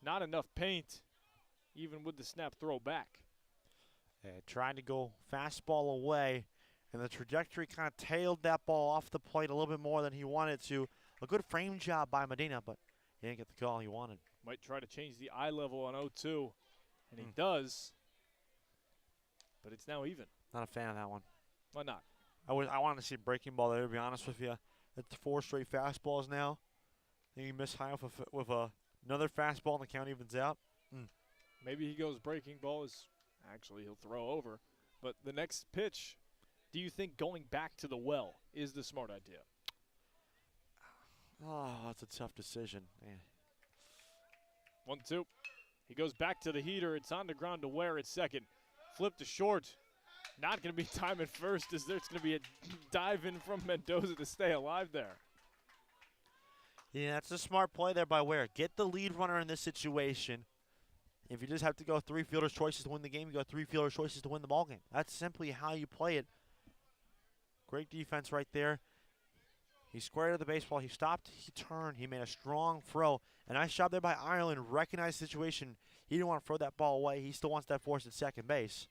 Speaker 1: Not enough paint, even with the snap throw back.
Speaker 2: Yeah, trying to go fastball away, and the trajectory kind of tailed that ball off the plate a little bit more than he wanted to. A good frame job by Medina, but he didn't get the call he wanted.
Speaker 1: Might try to change the eye level on 0-2, and he does, but it's now even.
Speaker 2: Not a fan of that one.
Speaker 1: Why not?
Speaker 2: I wanted to see a breaking ball there, to be honest with you. It's 4 straight fastballs now. Then you miss high with another fastball and the count evens out.
Speaker 1: Maybe he goes breaking ball is actually he'll throw over. But the next pitch, do you think going back to the well is the smart idea?
Speaker 2: Oh, that's a tough decision. Man.
Speaker 1: 1-2. He goes back to the heater. It's on the ground to Ware at second. Flip to short. Not going to be time at first as there's going to be a dive in from Mendoza to stay alive there.
Speaker 2: Yeah, that's a smart play there by Ware. Get the lead runner in this situation. If you just have to go 3 fielder's choices to win the game, you go 3 fielder's choices to win the ballgame. That's simply how you play it. Great defense right there. He squared to the baseball. He stopped. He turned. He made a strong throw. A nice job there by Ireland. Recognized the situation. He didn't want to throw that ball away. He still wants that force at second base.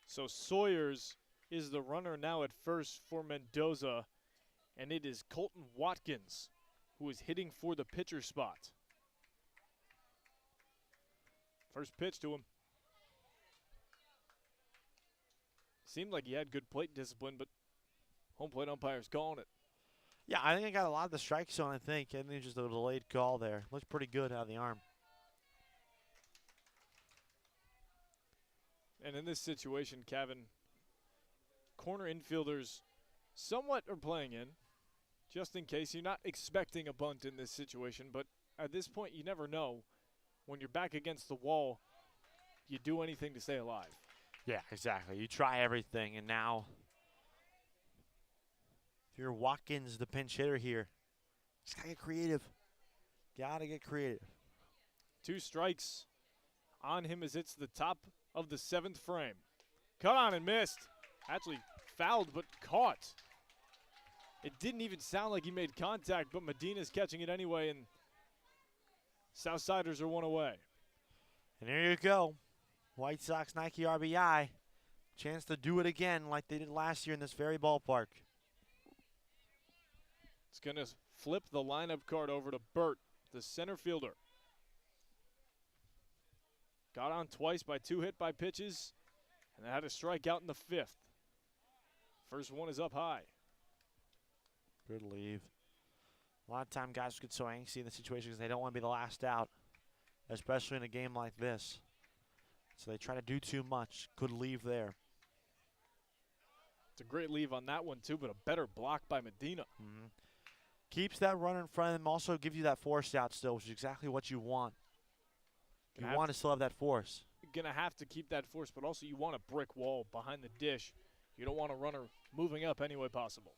Speaker 1: So Sawyers is the runner now at first for Mendoza, and it is Colton Watkins who is hitting for the pitcher spot. First pitch to him. Seemed like he had good plate discipline, but home plate umpire's calling it.
Speaker 2: Yeah, I think I got a lot of the strike zone, I think. I think just a delayed call there. Looks pretty good out of the arm.
Speaker 1: And in this situation, Kevin, corner infielders somewhat are playing in, just in case. You're not expecting a bunt in this situation, but at this point, you never know. When you're back against the wall, you do anything to stay alive.
Speaker 2: Yeah, exactly. You try everything, and now if you're Watkins, the pinch hitter here, just got to get creative. Got to get creative.
Speaker 1: 2 strikes on him as it's the top of the 7th frame. Cut on and missed. Actually fouled, but caught. It didn't even sound like he made contact, but Medina's catching it anyway, and Southsiders are 1 away.
Speaker 2: And there you go. White Sox Nike RBI. Chance to do it again like they did last year in this very ballpark.
Speaker 1: It's going to flip the lineup card over to Burt, the center fielder. Got on twice by 2 hit-by pitches, and had a strikeout in the 5th. First one is up high.
Speaker 2: Good leave. A lot of time guys get so angsty in the situation because they don't want to be the last out, especially in a game like this. So they try to do too much. Good leave there.
Speaker 1: It's a great leave on that one, too, but a better block by Medina.
Speaker 2: Keeps that runner in front of them. Also gives you that force out still, which is exactly what you want. You want to still have that force.
Speaker 1: You're going to have to keep that force, but also you want a brick wall behind the dish. You don't want a runner moving up any way possible.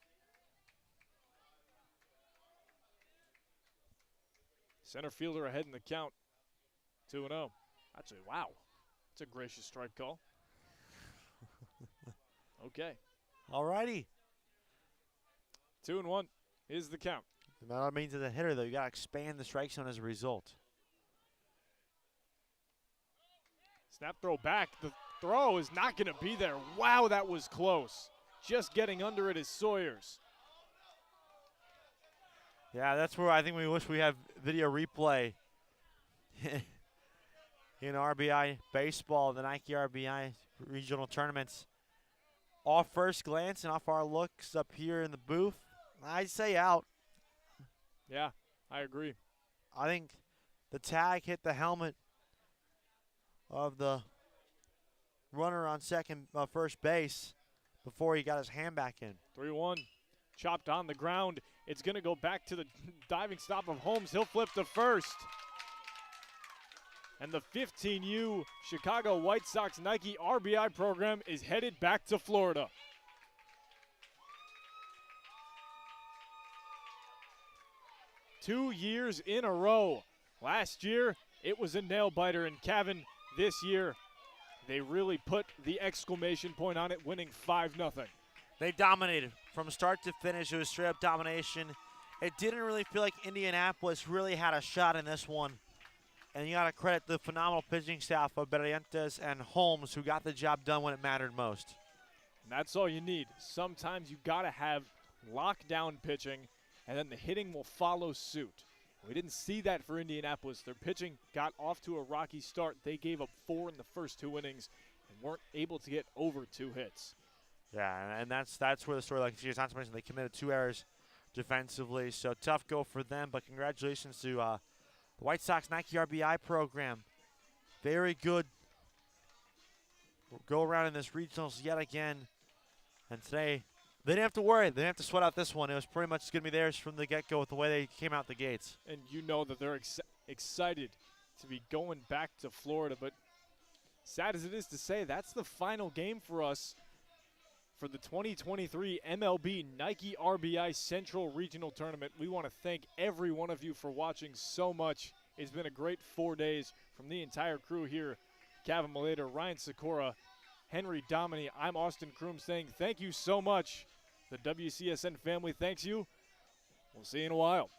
Speaker 1: Center fielder ahead in the count. 2-0. Actually, wow. That's a gracious strike call. Okay.
Speaker 2: All righty.
Speaker 1: 2-1 is the count.
Speaker 2: That means as a hitter, though, you got to expand the strike zone as a result.
Speaker 1: Snap throw back. The throw is not going to be there. Wow, that was close. Just getting under it is Sawyers.
Speaker 2: Yeah, that's where I think we wish we have video replay in RBI baseball, the Nike RBI regional tournaments. Off first glance and off our looks up here in the booth, I'd say out.
Speaker 1: Yeah, I agree.
Speaker 2: I think the tag hit the helmet of the runner on first base before he got his hand back in.
Speaker 1: 3-1. Chopped on the ground. It's going to go back to the diving stop of Holmes. He'll flip to first. And the 15U Chicago White Sox Nike RBI program is headed back to Florida. Two years in a row. Last year, it was a nail-biter in Cavan. This year, they really put the exclamation point on it, winning 5-0.
Speaker 2: They dominated. From start to finish, it was straight-up domination. It didn't really feel like Indianapolis really had a shot in this one. And you got to credit the phenomenal pitching staff of Berrientos and Holmes, who got the job done when it mattered most.
Speaker 1: And that's all you need. Sometimes you got to have lockdown pitching, and then the hitting will follow suit. We didn't see that for Indianapolis. Their pitching got off to a rocky start. They gave up 4 in the first 2 innings and weren't able to get over 2 hits.
Speaker 2: Yeah, and that's where the story, like you not to mention, they committed 2 errors defensively. So tough go for them, but congratulations to the White Sox Nike RBI program. Very good go around in this regionals yet again. And today, they didn't have to worry. They didn't have to sweat out this one. It was pretty much going to be theirs from the get-go with the way they came out the gates.
Speaker 1: And you know that they're excited to be going back to Florida. But sad as it is to say, that's the final game for us for the 2023 MLB Nike RBI Central Regional Tournament. We want to thank every one of you for watching so much. It's been a great 4 days from the entire crew here. Kevin Malater, Ryan Sikora, Henry Domini. I'm Austin Kroom saying thank you so much. The WCSN family thanks you. We'll see you in a while.